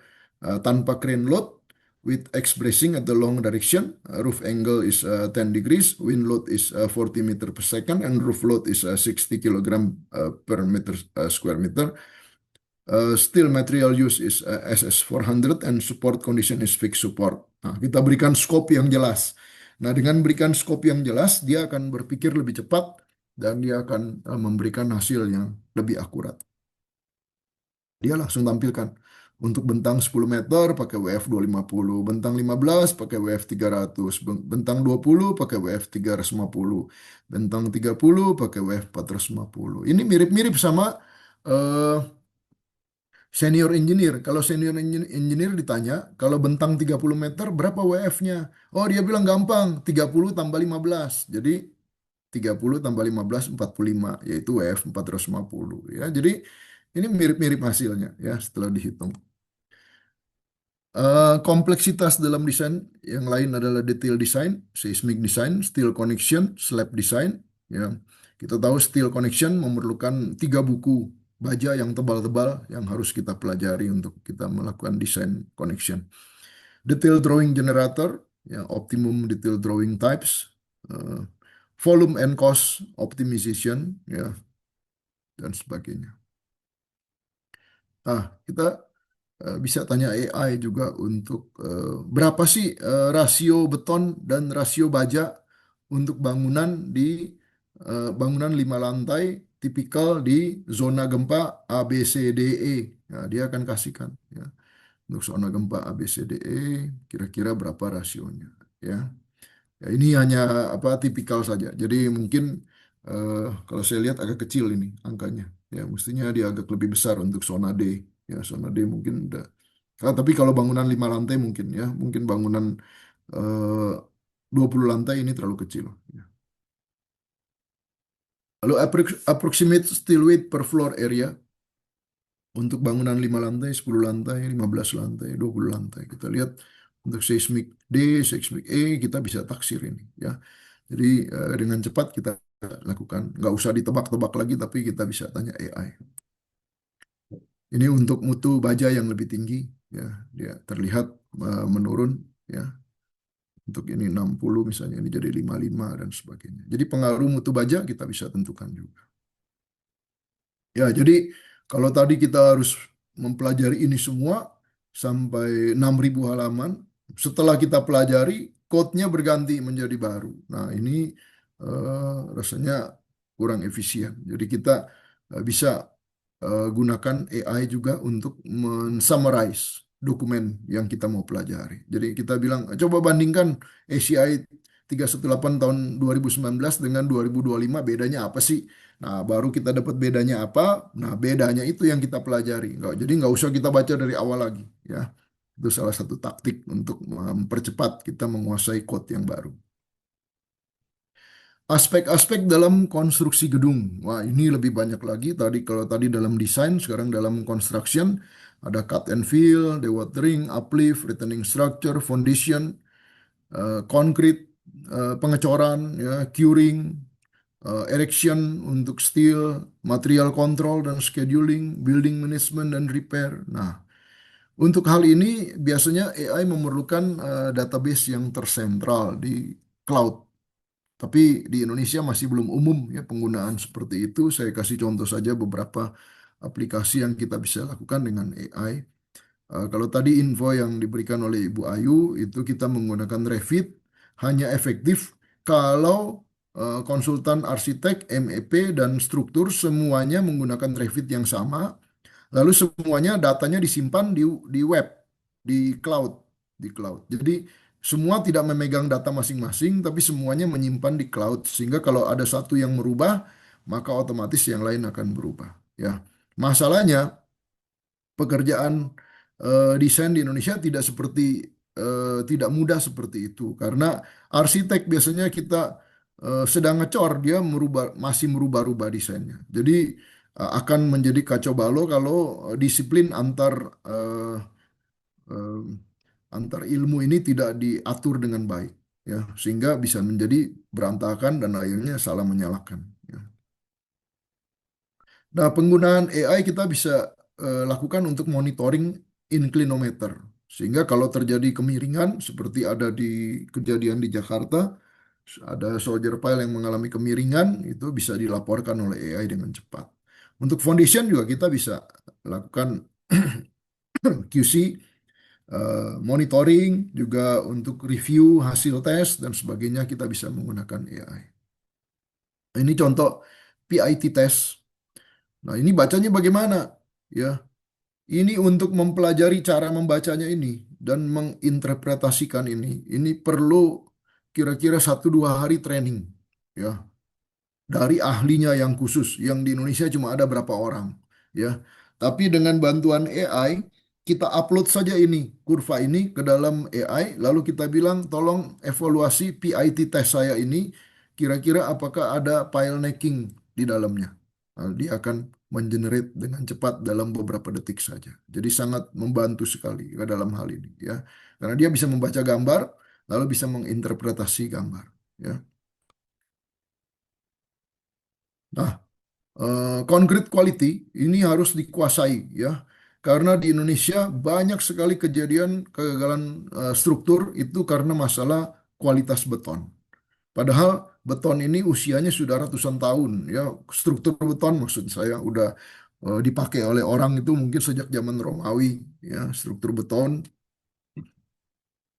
tanpa crane load, with expressing at the long direction. Roof angle is 10 degrees, wind load is 40 meter per second, and roof load is 60 kilogram per meter square meter. Steel material use is SS400 and support condition is fixed support. Nah, kita berikan scope yang jelas. Nah, dengan berikan scope yang jelas, dia akan berpikir lebih cepat dan dia akan memberikan hasil yang lebih akurat. Dia langsung tampilkan untuk bentang 10 meter pakai WF 250, bentang 15 pakai WF 300, bentang 20 pakai WF 350, bentang 30 pakai WF 450. Ini mirip-mirip sama eh, senior engineer. Kalau senior engineer ditanya, kalau bentang 30 meter berapa WF-nya? Oh, dia bilang gampang, 30 tambah 15. Jadi 30 tambah 15, 45, yaitu WF 450. Ya, jadi ini mirip-mirip hasilnya ya setelah dihitung. Kompleksitas dalam desain yang lain adalah detail design, seismic design, steel connection, slab design. Ya, kita tahu steel connection memerlukan 3 buku baja yang tebal-tebal yang harus kita pelajari untuk kita melakukan desain connection. Detail drawing generator, ya, optimum detail drawing types, eh, volume and cost optimization, ya, dan sebagainya. Kita bisa tanya AI juga untuk berapa sih rasio beton dan rasio baja untuk bangunan di bangunan 5 lantai tipikal di zona gempa A, B, C, D, E. Ya, dia akan kasihkan, ya. Untuk zona gempa A, B, C, D, E kira-kira berapa rasionya, ya. Ya, ini hanya apa tipikal saja. Jadi mungkin kalau saya lihat agak kecil ini angkanya. Ya, mestinya dia agak lebih besar untuk zona D. Ya, zona D mungkin udah. Tapi kalau bangunan 5 lantai mungkin, ya, mungkin bangunan eh, 20 lantai ini terlalu kecil. Ya. Lalu approximate steel weight per floor area untuk bangunan 5 lantai, 10 lantai, 15 lantai, 20 lantai. Kita lihat untuk seismik D, seismik E, kita bisa taksir ini, ya. Jadi dengan cepat kita lakukan, nggak usah ditebak-tebak lagi, tapi kita bisa tanya AI. Ini untuk mutu baja yang lebih tinggi, ya, dia terlihat menurun, ya. Untuk ini 60 misalnya, ini jadi 55 dan sebagainya. Jadi pengaruh mutu baja kita bisa tentukan juga. Ya, jadi kalau tadi kita harus mempelajari ini semua sampai 6.000 halaman, setelah kita pelajari, code-nya berganti menjadi baru. Nah, ini rasanya kurang efisien. Jadi kita bisa gunakan AI juga untuk men-summarize dokumen yang kita mau pelajari. Jadi kita bilang, coba bandingkan ACI 318 tahun 2019 dengan 2025, bedanya apa sih? Nah, baru kita dapat bedanya apa. Nah, bedanya itu yang kita pelajari. Jadi nggak usah kita baca dari awal lagi, ya. Itu salah satu taktik untuk mempercepat kita menguasai code yang baru. Aspek-aspek dalam konstruksi gedung. Wah, ini lebih banyak lagi. Kalau tadi dalam desain, sekarang dalam construction ada cut and fill, dewatering, uplift, retaining structure, foundation, concrete, pengecoran, ya, curing, erection untuk steel, material control dan scheduling, building management dan repair. Nah, untuk hal ini biasanya AI memerlukan database yang tersentral di cloud. Tapi di Indonesia masih belum umum ya penggunaan seperti itu. Saya kasih contoh saja beberapa aplikasi yang kita bisa lakukan dengan AI. Kalau tadi info yang diberikan oleh Ibu Ayu itu kita menggunakan Revit hanya efektif kalau konsultan arsitek, MEP dan struktur semuanya menggunakan Revit yang sama. Lalu semuanya datanya disimpan di web, di cloud. Jadi semua tidak memegang data masing-masing, tapi semuanya menyimpan di cloud. Sehingga kalau ada satu yang merubah, maka otomatis yang lain akan berubah. Ya, masalahnya pekerjaan desain di Indonesia tidak mudah seperti itu karena arsitek biasanya kita sedang ngecor dia masih merubah-rubah desainnya. Jadi akan menjadi kacau balau kalau disiplin eh, eh, antar ilmu ini tidak diatur dengan baik ya sehingga bisa menjadi berantakan dan akhirnya salah menyalahkan. Ya. Nah, penggunaan AI kita bisa lakukan untuk monitoring inclinometer. Sehingga kalau terjadi kemiringan seperti ada di kejadian di Jakarta, ada soldier pile yang mengalami kemiringan, itu bisa dilaporkan oleh AI dengan cepat. Untuk foundation juga kita bisa lakukan QC, monitoring, juga untuk review hasil tes dan sebagainya kita bisa menggunakan AI. Ini contoh PIT test. Nah, ini bacanya bagaimana? Ya, ini untuk mempelajari cara membacanya ini dan menginterpretasikan ini. Ini perlu kira-kira 1-2 hari training, ya, dari ahlinya yang khusus. Yang di Indonesia cuma ada berapa orang, ya. Tapi dengan bantuan AI, kita upload saja ini kurva ini ke dalam AI, lalu kita bilang tolong evaluasi PIT test saya ini, kira-kira apakah ada file necking di dalamnya. Nah, dia akan mengenerate dengan cepat dalam beberapa detik saja. Jadi sangat membantu sekali ke dalam hal ini, ya. Karena dia bisa membaca gambar, lalu bisa menginterpretasi gambar, ya. Nah, concrete quality ini harus dikuasai ya. Karena di Indonesia banyak sekali kejadian kegagalan struktur itu karena masalah kualitas beton. Padahal beton ini usianya sudah ratusan tahun ya. Struktur beton maksud saya udah dipakai oleh orang itu mungkin sejak zaman Romawi ya. Struktur beton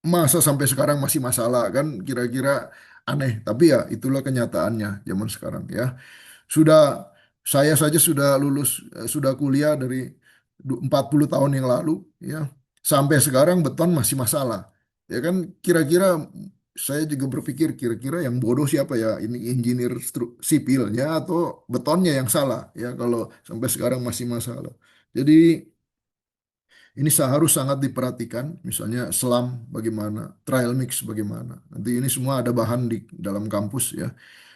masa sampai sekarang masih masalah kan kira-kira aneh. Tapi ya itulah kenyataannya zaman sekarang ya. Sudah saya saja sudah lulus sudah kuliah dari 40 tahun yang lalu ya. Sampai sekarang beton masih masalah. Ya kan kira-kira saya juga berpikir kira-kira yang bodoh siapa ya? Ini engineer sipilnya atau betonnya yang salah ya kalau sampai sekarang masih masalah. Jadi ini harus sangat diperhatikan, misalnya selam bagaimana, trial mix bagaimana. Nanti ini semua ada bahan di dalam kampus ya.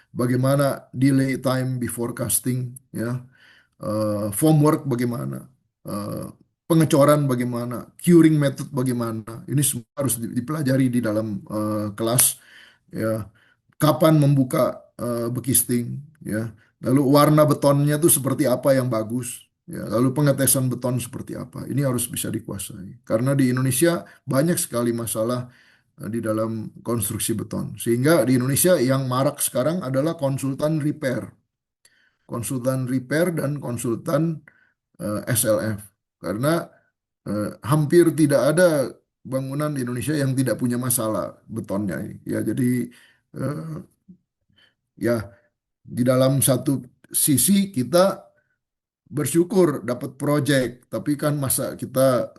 Bagaimana delay time before casting ya, formwork bagaimana, eh, pengecoran bagaimana, curing method bagaimana. Ini semua harus dipelajari di dalam kelas ya. Kapan membuka bekisting ya. Lalu warna betonnya itu seperti apa yang bagus ya. Lalu pengetesan beton seperti apa. Ini harus bisa dikuasai. Karena di Indonesia banyak sekali masalah di dalam konstruksi beton. Sehingga di Indonesia yang marak sekarang adalah konsultan repair dan konsultan SLF. Karena hampir tidak ada bangunan di Indonesia yang tidak punya masalah betonnya. Ya, jadi eh, ya di dalam satu sisi kita bersyukur dapat proyek, tapi kan masa kita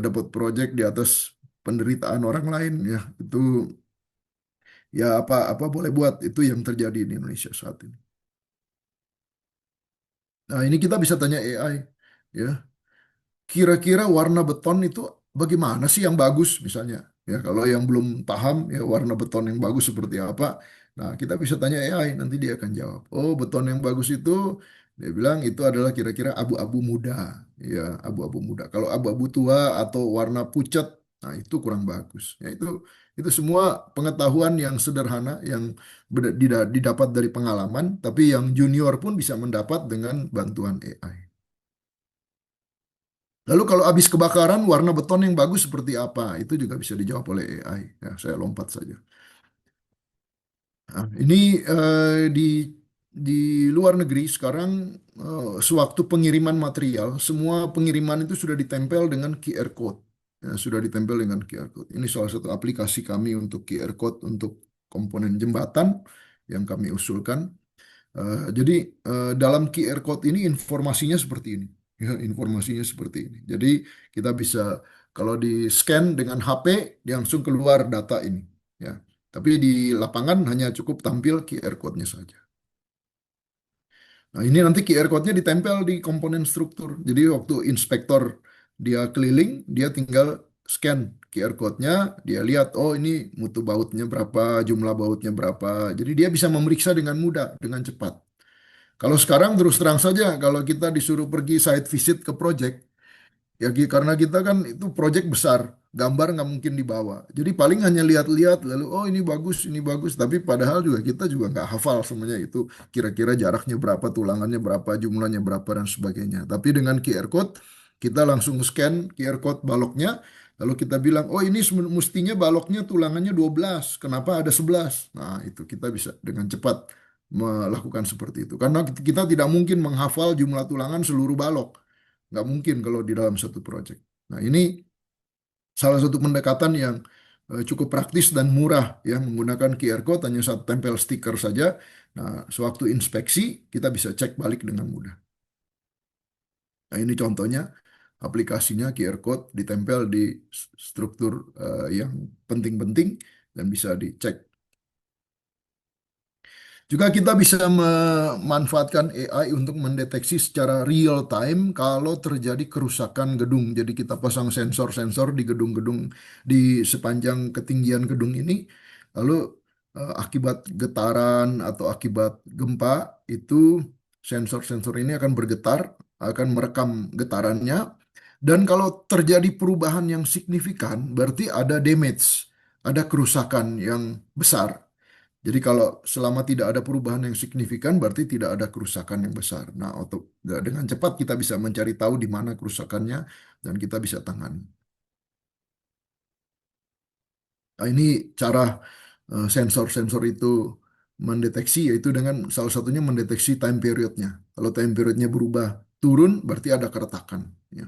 dapat proyek di atas penderitaan orang lain ya. Itu ya apa apa boleh buat itu yang terjadi di Indonesia saat ini. Nah, ini kita bisa tanya AI ya. Kira-kira warna beton itu bagaimana sih yang bagus misalnya? Ya, kalau yang belum paham ya warna beton yang bagus seperti apa, Nah, kita bisa tanya AI, nanti dia akan jawab. Oh, beton yang bagus itu, dia bilang itu adalah kira-kira abu-abu muda. Ya, abu-abu muda. Kalau abu-abu tua atau warna pucat, nah itu kurang bagus. Ya, itu semua pengetahuan yang sederhana yang didapat dari pengalaman, tapi yang junior pun bisa mendapat dengan bantuan AI. Lalu kalau habis kebakaran, warna beton yang bagus seperti apa? Itu juga bisa dijawab oleh AI. Ya, saya lompat saja. Nah, ini di luar negeri sekarang sewaktu pengiriman material, semua pengiriman itu sudah ditempel dengan QR code. Ya, sudah ditempel dengan QR code. Ini salah satu aplikasi kami untuk QR code untuk komponen jembatan yang kami usulkan. Jadi dalam QR code ini informasinya seperti ini. Ya, informasinya seperti ini. Jadi kita bisa kalau di scan dengan HP dia langsung keluar data ini. Ya. Tapi di lapangan hanya cukup tampil QR code-nya saja. Nah, ini nanti QR code-nya ditempel di komponen struktur. Jadi waktu inspektor dia keliling, dia tinggal scan QR code-nya, dia lihat, oh ini mutu bautnya berapa, jumlah bautnya berapa. Jadi dia bisa memeriksa dengan mudah, dengan cepat. Kalau sekarang terus terang saja, kalau kita disuruh pergi site visit ke project, ya karena kita kan itu proyek besar, gambar nggak mungkin dibawa. Jadi paling hanya lihat-lihat lalu oh ini bagus. Tapi padahal juga kita juga nggak hafal semuanya itu kira-kira jaraknya berapa, tulangannya berapa, jumlahnya berapa dan sebagainya. Tapi dengan QR code kita langsung scan QR code baloknya, lalu kita bilang oh ini mestinya baloknya tulangannya 12, kenapa ada 11? Nah itu kita bisa dengan cepat melakukan seperti itu. Karena kita tidak mungkin menghafal jumlah tulangan seluruh balok. Nggak mungkin kalau di dalam satu proyek. Nah, ini salah satu pendekatan yang cukup praktis dan murah ya menggunakan QR code hanya satu tempel stiker saja. Nah, sewaktu inspeksi kita bisa cek balik dengan mudah. Nah, ini contohnya aplikasinya QR code ditempel di struktur yang penting-penting dan bisa dicek. Juga kita bisa memanfaatkan AI untuk mendeteksi secara real time kalau terjadi kerusakan gedung. Jadi kita pasang sensor-sensor di gedung-gedung di sepanjang ketinggian gedung ini. Lalu akibat getaran atau akibat gempa itu sensor-sensor ini akan bergetar, akan merekam getarannya. Dan kalau terjadi perubahan yang signifikan, berarti ada damage, ada kerusakan yang besar. Jadi kalau selama tidak ada perubahan yang signifikan berarti tidak ada kerusakan yang besar. Nah, dengan cepat kita bisa mencari tahu di mana kerusakannya dan kita bisa tangani. Nah, ini cara sensor-sensor itu mendeteksi yaitu dengan salah satunya mendeteksi time periodnya. Kalau time periodnya berubah turun berarti ada keretakan. Ya.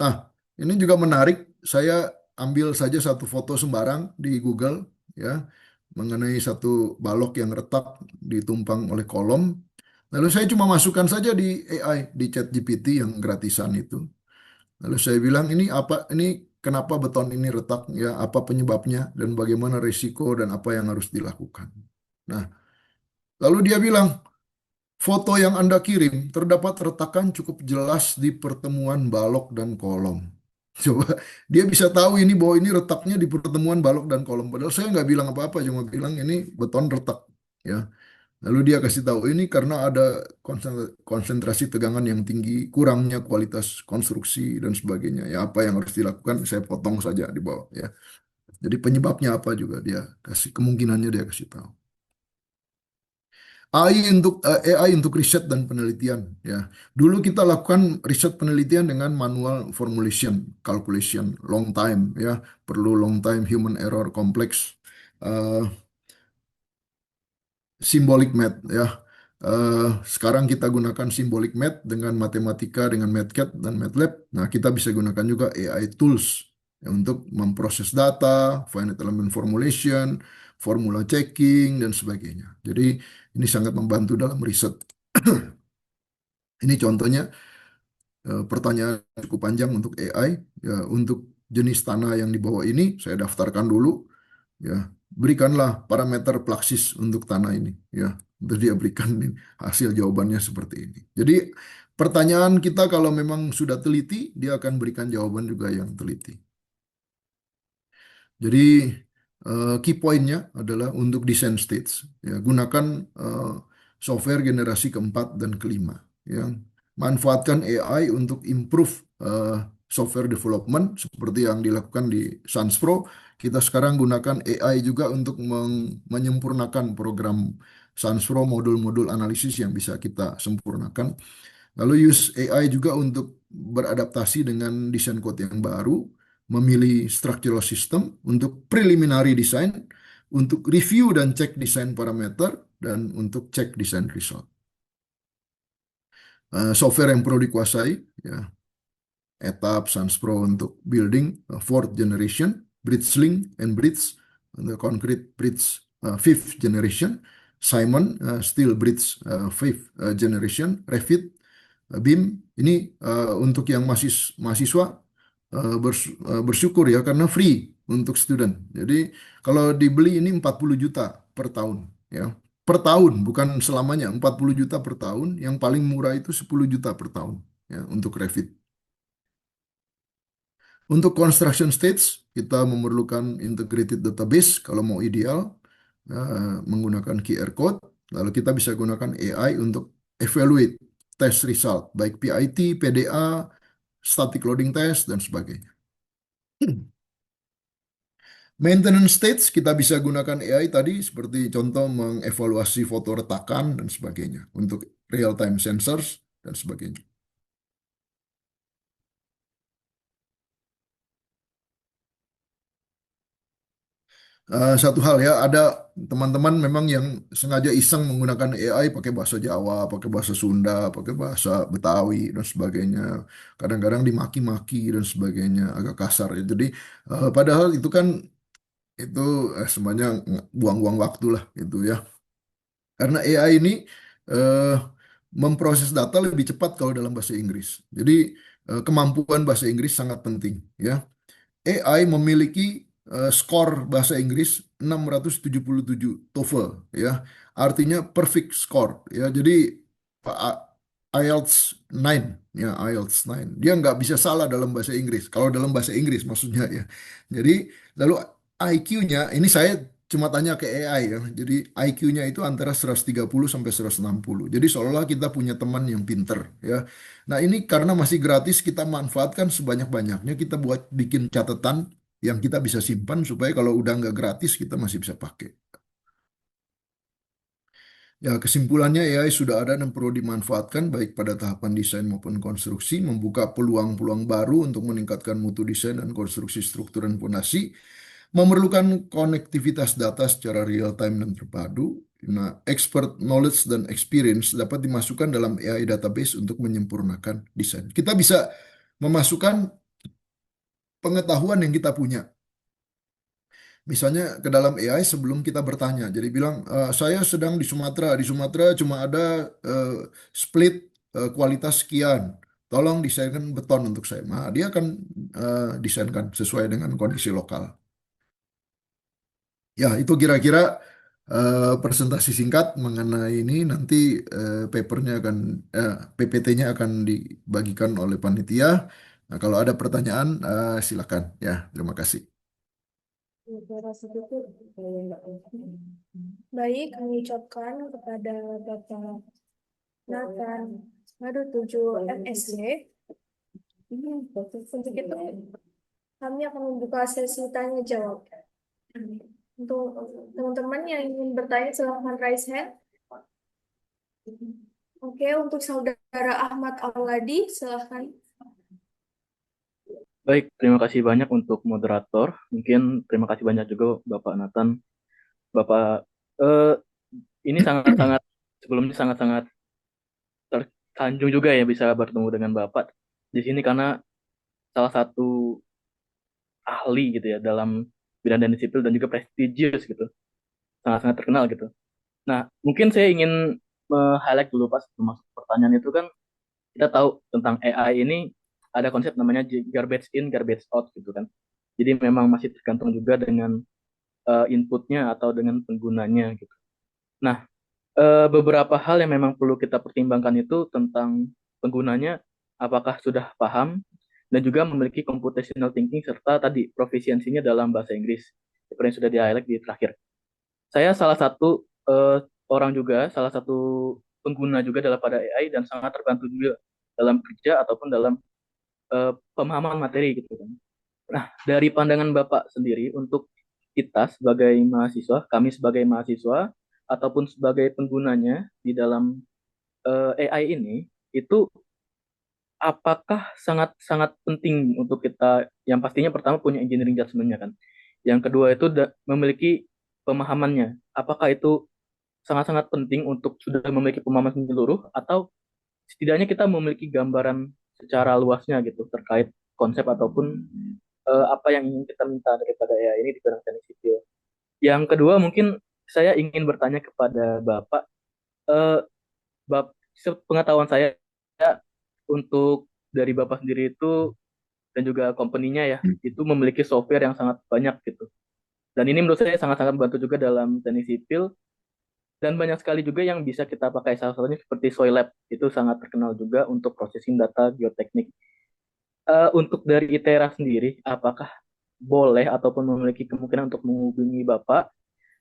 Nah, ini juga menarik. Saya ambil saja satu foto sembarang di Google ya mengenai satu balok yang retak ditumpang oleh kolom. Lalu saya cuma masukkan saja di AI, di ChatGPT yang gratisan itu. Lalu saya bilang ini apa? Ini kenapa beton ini retak? Ya, apa penyebabnya dan bagaimana risiko dan apa yang harus dilakukan. Nah, lalu dia bilang foto yang Anda kirim terdapat retakan cukup jelas di pertemuan balok dan kolom. Coba dia bisa tahu ini bahwa ini retaknya di pertemuan balok dan kolom. Padahal saya nggak bilang apa-apa, cuma bilang ini beton retak. Ya, lalu dia kasih tahu ini karena ada konsentrasi tegangan yang tinggi, kurangnya kualitas konstruksi dan sebagainya. Ya apa yang harus dilakukan saya potong saja di bawah. Ya, jadi penyebabnya apa juga dia kasih kemungkinannya dia kasih tahu. AI untuk riset dan penelitian ya. Dulu kita lakukan riset penelitian dengan manual formulation, calculation, long time ya, perlu long time human error complex symbolic math ya. Sekarang kita gunakan symbolic math dengan matematika dengan MATCAD dan MATLAB. Nah, kita bisa gunakan juga AI tools ya, untuk memproses data, finite element formulation, formula checking dan sebagainya. Jadi ini sangat membantu dalam riset. Ini contohnya pertanyaan cukup panjang untuk AI ya untuk jenis tanah yang dibawa ini saya daftarkan dulu ya berikanlah parameter Plaxis untuk tanah ini ya terus dia berikan hasil jawabannya seperti ini. Jadi pertanyaan kita kalau memang sudah teliti dia akan berikan jawaban juga yang teliti. Jadi key pointnya adalah untuk desain stage. Ya, gunakan software generasi keempat dan kelima. Ya. Manfaatkan AI untuk improve software development seperti yang dilakukan di Sans Pro. Kita sekarang gunakan AI juga untuk menyempurnakan program Sans Pro modul-modul analisis yang bisa kita sempurnakan. Lalu use AI juga untuk beradaptasi dengan desain code yang baru, memilih structural system untuk preliminary design, untuk review dan cek desain parameter, dan untuk cek desain result. Software yang perlu dikuasai, ya, Etap, Sans Pro untuk building fourth generation, BridgeLink and Bridge, the concrete bridge fifth generation, Simon steel bridge fifth generation, Revit, BIM ini untuk yang mahasiswa bersyukur ya karena free untuk student. Jadi kalau dibeli ini 40 juta per tahun ya. Per tahun bukan selamanya 40 juta per tahun. Yang paling murah itu 10 juta per tahun ya untuk Revit. Untuk construction stage kita memerlukan integrated database kalau mau ideal menggunakan QR code. Lalu kita bisa gunakan AI untuk evaluate test result baik PIT, PDA, static loading test dan sebagainya. Maintenance stage kita bisa gunakan AI tadi seperti contoh mengevaluasi foto retakan dan sebagainya untuk real time sensors dan sebagainya. Satu hal ya, ada teman-teman memang yang sengaja iseng menggunakan AI pakai bahasa Jawa, pakai bahasa Sunda, pakai bahasa Betawi dan sebagainya. Kadang-kadang dimaki-maki dan sebagainya, agak kasar ya. Jadi padahal itu semuanya buang-buang waktu lah itu ya. Karena AI ini eh, memproses data lebih cepat kalau dalam bahasa Inggris. Jadi kemampuan bahasa Inggris sangat penting ya. AI memiliki skor bahasa Inggris 677 TOEFL ya. Artinya perfect score ya. Jadi IELTS 9 ya, IELTS 9. Dia nggak bisa salah dalam bahasa Inggris. Kalau dalam bahasa Inggris maksudnya ya. Jadi lalu IQ-nya ini saya cuma tanya ke AI ya. Jadi IQ-nya itu antara 130 sampai 160. Jadi seolah-olah kita punya teman yang pinter ya. Nah, ini karena masih gratis, kita manfaatkan sebanyak-banyaknya. Kita buat bikin catatan yang kita bisa simpan supaya kalau udah nggak gratis, kita masih bisa pakai. Ya, kesimpulannya AI sudah ada dan perlu dimanfaatkan baik pada tahapan desain maupun konstruksi, membuka peluang-peluang baru untuk meningkatkan mutu desain dan konstruksi struktur dan fondasi, memerlukan konektivitas data secara real time dan terpadu. Nah, expert knowledge dan experience dapat dimasukkan dalam AI database untuk menyempurnakan desain. Kita bisa memasukkan pengetahuan yang kita punya. Misalnya ke dalam AI sebelum kita bertanya. Jadi bilang, saya sedang di Sumatera. Di Sumatera cuma ada eh, split kualitas sekian. Tolong desainkan beton untuk saya. Nah, dia akan desainkan sesuai dengan kondisi lokal. Ya, itu kira-kira presentasi singkat mengenai ini. Nanti papernya akan, PPT-nya akan dibagikan oleh panitia. Nah, kalau ada pertanyaan, silakan. Ya, terima kasih. Baik, kami ucapkan kepada Bapak Nathan Ngadu 7 MSc. Untuk itu, kami akan membuka sesi tanya jawab. Untuk teman-teman yang ingin bertanya, silahkan raise hand. Oke, untuk saudara Ahmad Auladi, silahkan. Baik, terima kasih banyak untuk moderator. Mungkin terima kasih banyak juga Bapak Nathan. Bapak, eh, ini sangat-sangat sebelumnya sangat-sangat tersanjung juga ya bisa bertemu dengan Bapak di sini karena salah satu ahli gitu ya dalam bidang teknik sipil dan juga prestigious gitu, sangat-sangat terkenal gitu. Nah, mungkin saya ingin highlight dulu pas masuk pertanyaan itu kan kita tahu tentang AI ini ada konsep namanya garbage in, garbage out gitu kan. Jadi memang masih tergantung juga dengan inputnya atau dengan penggunanya gitu. Nah, beberapa hal yang memang perlu kita pertimbangkan itu tentang penggunanya, apakah sudah paham dan juga memiliki computational thinking serta tadi profisiensinya dalam bahasa Inggris. seperti yang sudah di-highlight di terakhir. Saya salah satu orang juga, salah satu pengguna juga dalam pada AI dan sangat terbantu juga dalam kerja ataupun dalam pemahaman materi gitu kan. Nah, dari pandangan Bapak sendiri untuk kita sebagai mahasiswa, kami sebagai mahasiswa ataupun sebagai penggunanya di dalam AI ini, itu apakah sangat-sangat penting untuk kita yang pastinya pertama punya engineering judgment-nya kan. Yang kedua itu memiliki pemahamannya. Apakah itu sangat-sangat penting untuk sudah memiliki pemahaman menyeluruh atau setidaknya kita memiliki gambaran secara luasnya gitu terkait konsep ataupun apa yang ingin kita minta daripada AI ini di bidang teknik sipil. Yang kedua mungkin saya ingin bertanya kepada Bapak, eh, sepengetahuan saya untuk dari Bapak sendiri itu dan juga company-nya ya, itu memiliki software yang sangat banyak gitu. Dan ini menurut saya sangat-sangat membantu juga dalam teknik sipil dan banyak sekali juga yang bisa kita pakai salah satunya seperti Soilab itu sangat terkenal juga untuk processing data geoteknik. Untuk dari ITERA sendiri, apakah boleh ataupun memiliki kemungkinan untuk menghubungi Bapak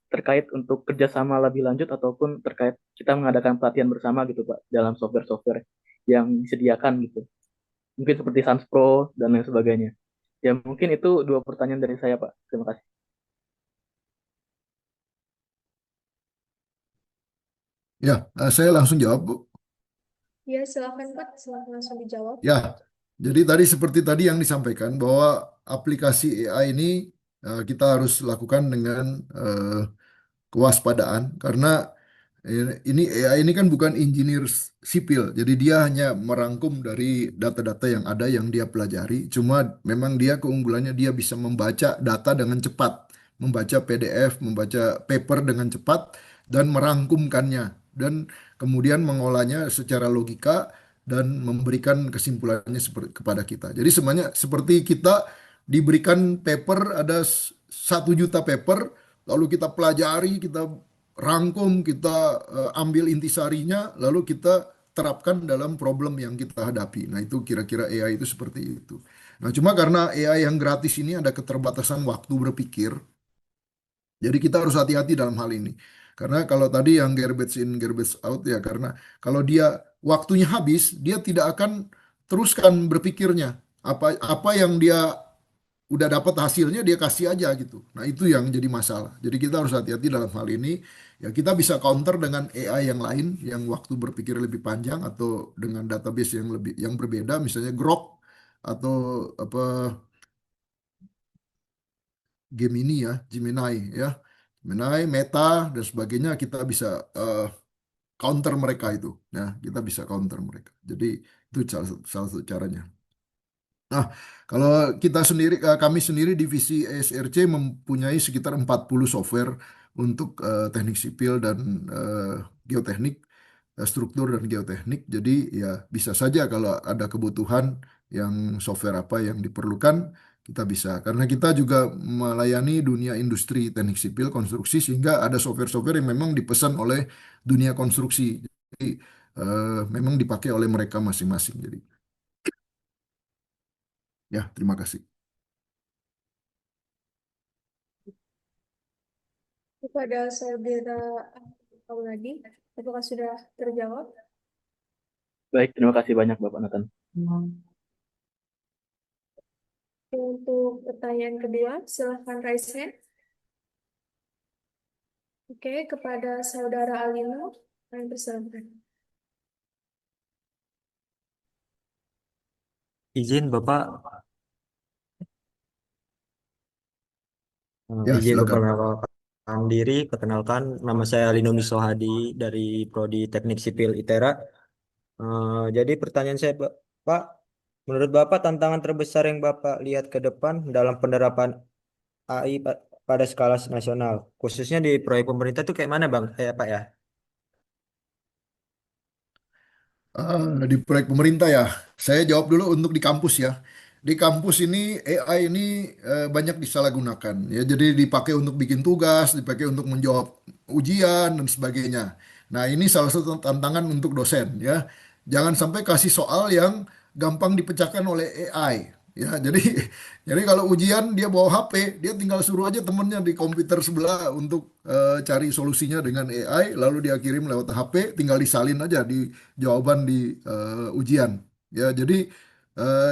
terkait untuk kerjasama lebih lanjut ataupun terkait kita mengadakan pelatihan bersama gitu Pak dalam software-software yang disediakan gitu. Mungkin seperti Sans Pro dan lain sebagainya. Ya mungkin itu dua pertanyaan dari saya Pak. Terima kasih. Ya, saya langsung jawab, Bu. Ya, silakan Pak, silakan langsung dijawab. Ya, jadi tadi seperti tadi yang disampaikan bahwa aplikasi AI ini kita harus lakukan dengan kewaspadaan karena ini AI ini kan bukan engineer sipil, jadi dia hanya merangkum dari data-data yang ada yang dia pelajari. Cuma memang dia keunggulannya dia bisa membaca data dengan cepat, membaca PDF, membaca paper dengan cepat dan merangkumkannya dan kemudian mengolahnya secara logika dan memberikan kesimpulannya seperti kepada kita. Jadi semuanya seperti kita diberikan paper ada 1 juta paper, lalu kita pelajari, kita rangkum, kita ambil intisarinya, lalu kita terapkan dalam problem yang kita hadapi. Nah, itu kira-kira AI itu seperti itu. Nah, cuma karena AI yang gratis ini ada keterbatasan waktu berpikir, jadi kita harus hati-hati dalam hal ini. Karena kalau tadi yang garbage in, garbage out ya, karena kalau dia waktunya habis, dia tidak akan teruskan berpikirnya. Apa apa yang dia udah dapat hasilnya dia kasih aja gitu. Nah, itu yang jadi masalah. Jadi kita harus hati-hati dalam hal ini. Ya kita bisa counter dengan AI yang lain yang waktu berpikir lebih panjang atau dengan database yang lebih yang berbeda misalnya Grok atau apa Gemini ya, Gemini ya. Gemini, Meta dan sebagainya kita bisa counter mereka itu. Nah, kita bisa counter mereka. Jadi itu salah satu caranya. Nah, kalau kita sendiri, kami sendiri divisi ESRC mempunyai sekitar 40 software untuk teknik sipil dan geoteknik, struktur dan geoteknik. Jadi ya bisa saja kalau ada kebutuhan yang software apa yang diperlukan, kita bisa. Karena kita juga melayani dunia industri teknik sipil, konstruksi, sehingga ada software-software yang memang dipesan oleh dunia konstruksi. Jadi memang dipakai oleh mereka masing-masing. Jadi ya, terima kasih. Kepada saudara lagi, apakah sudah terjawab? Baik, terima kasih banyak Bapak Nathan. Untuk pertanyaan kedua, silahkan raise hand. Oke, kepada saudara Alino, kami persilakan. Izin Bapak, Ya, izin silakan. memperkenalkan diri. Perkenalkan, nama saya Lino Misohadi dari Prodi Teknik Sipil ITERA. Jadi pertanyaan saya, Pak, menurut Bapak tantangan terbesar yang Bapak lihat ke depan dalam penerapan AI pada skala nasional, khususnya di proyek pemerintah itu kayak mana, Bang? Pak ya. Di proyek pemerintah ya, saya jawab dulu untuk di kampus ya. Di kampus ini AI ini banyak disalahgunakan ya. Jadi dipakai untuk bikin tugas, dipakai untuk menjawab ujian dan sebagainya. Nah, ini salah satu tantangan untuk dosen ya. Jangan sampai kasih soal yang gampang dipecahkan oleh AI. Ya, jadi kalau ujian dia bawa HP, dia tinggal suruh aja temennya di komputer sebelah untuk cari solusinya dengan AI, lalu dia kirim lewat HP, tinggal disalin aja di jawaban di ujian. Ya, jadi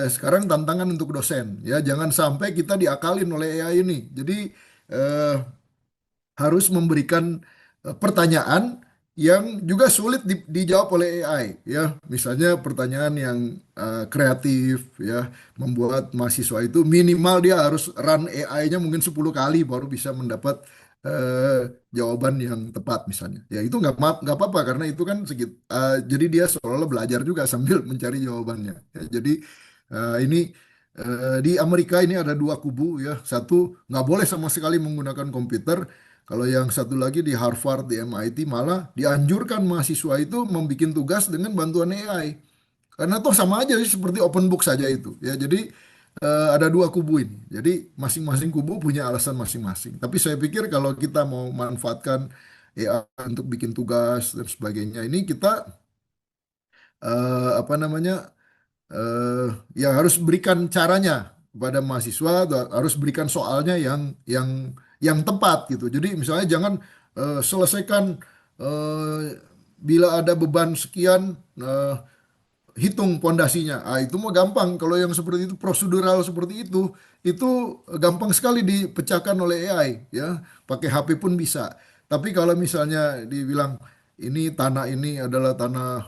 sekarang tantangan untuk dosen, ya jangan sampai kita diakalin oleh AI ini. Jadi eh, harus memberikan pertanyaan yang juga sulit dijawab oleh AI, ya misalnya pertanyaan yang kreatif, ya membuat mahasiswa itu minimal dia harus run AI-nya mungkin 10 kali baru bisa mendapat jawaban yang tepat misalnya, ya itu nggak apa-apa karena itu kan jadi dia seolah-olah belajar juga sambil mencari jawabannya. Ya, jadi ini di Amerika ini ada dua kubu, ya satu nggak boleh sama sekali menggunakan komputer, kalau yang satu lagi di Harvard, di MIT malah dianjurkan mahasiswa itu membuat tugas dengan bantuan AI. Karena toh sama aja sih seperti open book saja itu. Ya, jadi ada dua kubu ini. Jadi masing-masing kubu punya alasan masing-masing. Tapi saya pikir kalau kita mau manfaatkan AI untuk bikin tugas dan sebagainya, ini kita apa namanya eh, ya harus berikan caranya kepada mahasiswa, harus berikan soalnya yang tepat gitu. Jadi misalnya jangan selesaikan eh, bila ada beban sekian, hitung pondasinya. Ah, itu mah gampang. Kalau yang seperti itu prosedural seperti itu gampang sekali dipecahkan oleh AI, ya. Pakai HP pun bisa. Tapi kalau misalnya dibilang ini tanah ini adalah tanah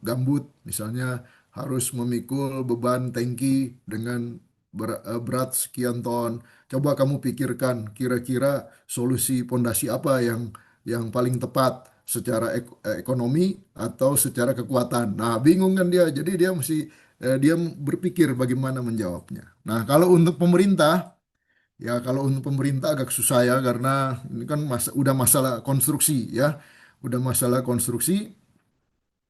gambut, misalnya harus memikul beban tangki dengan berat sekian ton. Coba kamu pikirkan kira-kira solusi pondasi apa yang paling tepat secara ekonomi atau secara kekuatan. Nah, bingung kan dia. Jadi dia berpikir bagaimana menjawabnya. Nah, kalau untuk pemerintah agak susah ya karena ini kan udah masalah konstruksi, ya. Udah masalah konstruksi.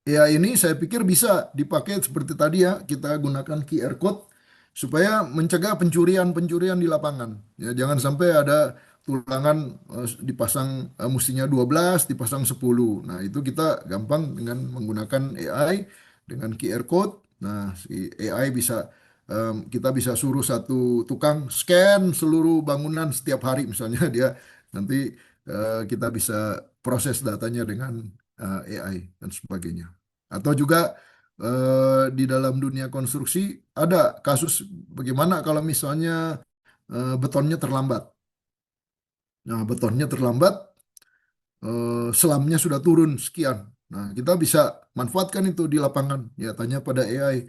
Ya, ini saya pikir bisa dipakai seperti tadi, ya, kita gunakan QR code supaya mencegah pencurian-pencurian di lapangan. Ya, jangan sampai ada tulangan dipasang mestinya 12 dipasang 10. Nah, itu kita gampang dengan menggunakan AI dengan QR code. Nah, si AI bisa kita bisa suruh satu tukang scan seluruh bangunan setiap hari misalnya dia nanti kita bisa proses datanya dengan AI dan sebagainya. Atau juga di dalam dunia konstruksi ada kasus bagaimana kalau misalnya betonnya terlambat. Nah, betonnya terlambat, selamnya sudah turun sekian. Nah, kita bisa manfaatkan itu di lapangan. Ya, tanya pada AI,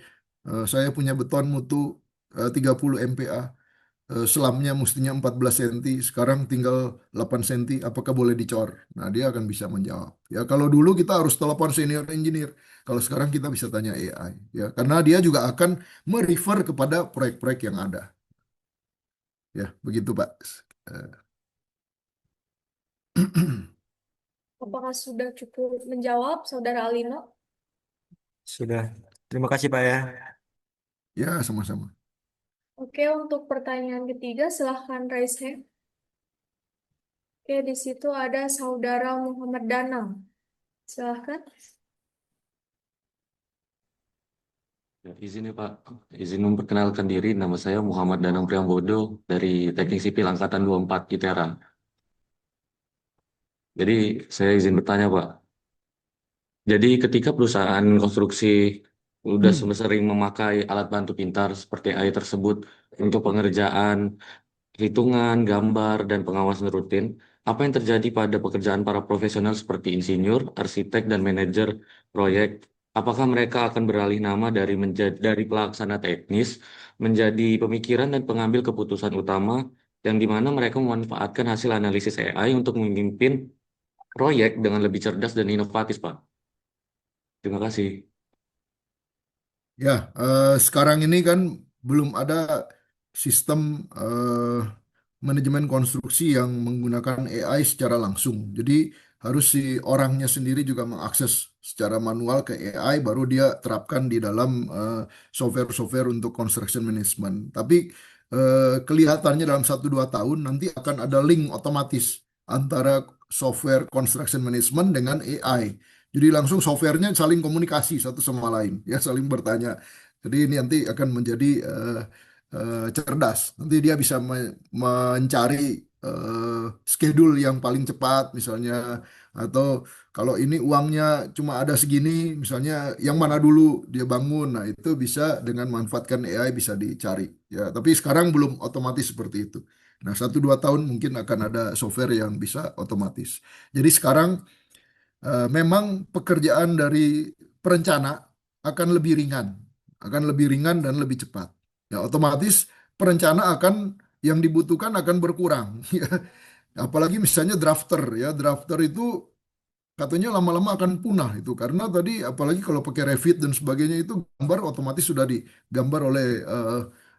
saya punya beton mutu 30 MPa, selamnya mestinya 14 cm, sekarang tinggal 8 cm, apakah boleh dicor? Nah, dia akan bisa menjawab. Ya, kalau dulu kita harus telepon senior engineer, kalau sekarang kita bisa tanya AI, ya, karena dia juga akan merefer kepada proyek-proyek yang ada. Ya, begitu, Pak. Eh, Apakah sudah cukup menjawab, Saudara Alino? Sudah. Terima kasih Pak ya. Ya, sama-sama. Oke, untuk pertanyaan ketiga, silahkan raise hand. Oke, di situ ada Saudara Muhammad Danang. Silahkan. Ya, izin ya Pak, izin memperkenalkan diri. Nama saya Muhammad Danang Priambodo dari Teknik Sipil Angkatan 24 ITERA. Jadi saya izin bertanya Pak. Jadi ketika perusahaan konstruksi udah sering memakai alat bantu pintar seperti AI tersebut untuk pengerjaan hitungan, gambar, dan pengawasan rutin, apa yang terjadi pada pekerjaan para profesional seperti insinyur, arsitek, dan manajer proyek? Apakah mereka akan beralih nama dari pelaksana teknis menjadi pemikiran dan pengambil keputusan utama, yang dimana mereka memanfaatkan hasil analisis AI untuk memimpin proyek dengan lebih cerdas dan inovatif, Pak? Terima kasih. Ya, sekarang ini kan belum ada sistem manajemen konstruksi yang menggunakan AI secara langsung. Jadi harus si orangnya sendiri juga mengakses secara manual ke AI, baru dia terapkan di dalam software-software untuk construction management. Tapi kelihatannya dalam 1-2 tahun nanti akan ada link otomatis antara software construction management dengan AI. Jadi langsung softwarenya saling komunikasi satu sama lain, ya saling bertanya. Jadi ini nanti akan menjadi cerdas. Nanti dia bisa mencari schedule yang paling cepat misalnya, atau kalau ini uangnya cuma ada segini, misalnya yang mana dulu dia bangun. Nah, itu bisa dengan manfaatkan AI bisa dicari. Ya, tapi sekarang belum otomatis seperti itu. Nah, 1-2 tahun mungkin akan ada software yang bisa otomatis. Jadi sekarang memang pekerjaan dari perencana akan lebih ringan dan lebih cepat. Ya, otomatis perencana yang dibutuhkan akan berkurang. Ya. Apalagi misalnya drafter, ya drafter itu katanya lama-lama akan punah itu karena tadi apalagi kalau pakai Revit dan sebagainya itu gambar otomatis sudah digambar oleh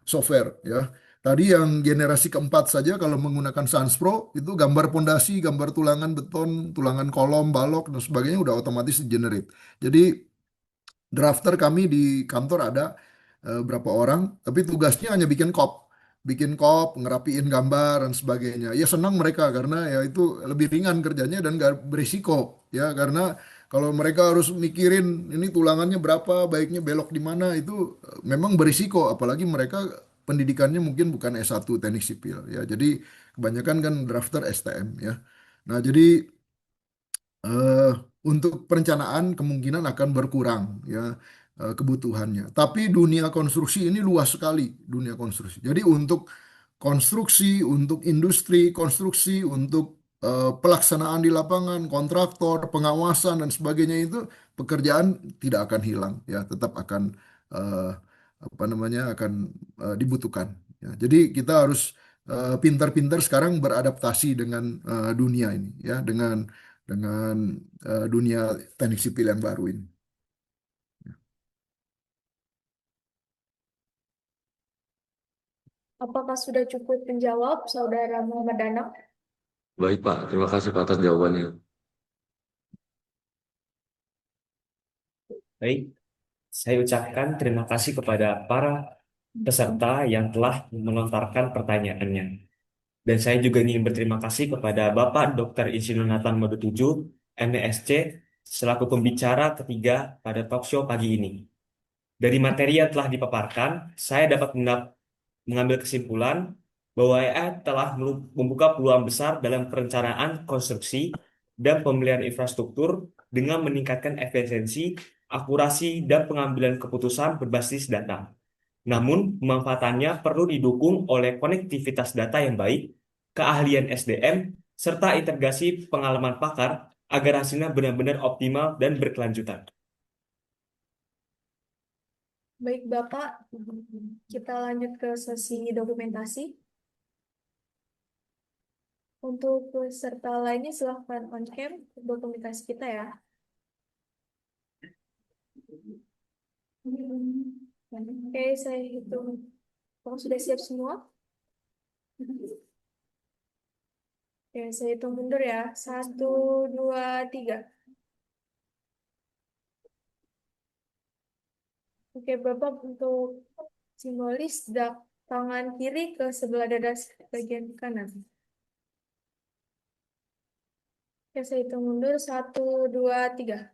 software, ya. Tadi yang generasi keempat saja kalau menggunakan Sans Pro itu gambar pondasi, gambar tulangan beton, tulangan kolom, balok dan sebagainya udah otomatis di generate. Jadi drafter kami di kantor ada berapa orang, tapi tugasnya hanya bikin kop, ngerapiin gambar dan sebagainya. Ya senang mereka karena ya itu lebih ringan kerjanya dan gak berisiko, ya karena kalau mereka harus mikirin ini tulangannya berapa, baiknya belok di mana itu memang berisiko, apalagi mereka pendidikannya mungkin bukan S1 teknik sipil, ya. Jadi kebanyakan kan drafter STM, ya. Nah, jadi eh, untuk perencanaan kemungkinan akan berkurang, ya, kebutuhannya. Tapi dunia konstruksi ini luas sekali, dunia konstruksi. Jadi untuk konstruksi, untuk industri konstruksi, untuk pelaksanaan di lapangan, kontraktor, pengawasan dan sebagainya itu pekerjaan tidak akan hilang, ya, tetap akan eh, apa namanya akan dibutuhkan. Ya. Jadi kita harus pintar-pintar sekarang beradaptasi dengan dunia ini, ya, dengan dunia teknik sipil yang baru ini. Apakah sudah cukup menjawab, Saudara Muhammad Danang? Baik, Pak. Terima kasih Pak atas jawabannya. Baik, saya ucapkan terima kasih kepada para peserta yang telah melontarkan pertanyaannya. Dan saya juga ingin berterima kasih kepada Bapak Dr. Insinyur Nathan Modutuju, MSc, selaku pembicara ketiga pada talk show pagi ini. Dari materi yang telah dipaparkan, saya dapat mengambil kesimpulan bahwa AI telah membuka peluang besar dalam perencanaan konstruksi dan pemeliharaan infrastruktur dengan meningkatkan efisiensi, akurasi, dan pengambilan keputusan berbasis data. Namun, pemanfaatannya perlu didukung oleh konektivitas data yang baik, keahlian SDM, serta integrasi pengalaman pakar agar hasilnya benar-benar optimal dan berkelanjutan. Baik, Bapak. Kita lanjut ke sesi dokumentasi. Untuk peserta lainnya silahkan on cam dokumentasi kita ya. Oke, saya hitung. Kamu sudah siap semua? Oke, saya hitung mundur ya. 1, 2, 3. Oke, Bapak untuk simbolis tangan kiri ke sebelah dada bagian kanan. Oke, saya hitung mundur. 1, 2, 3.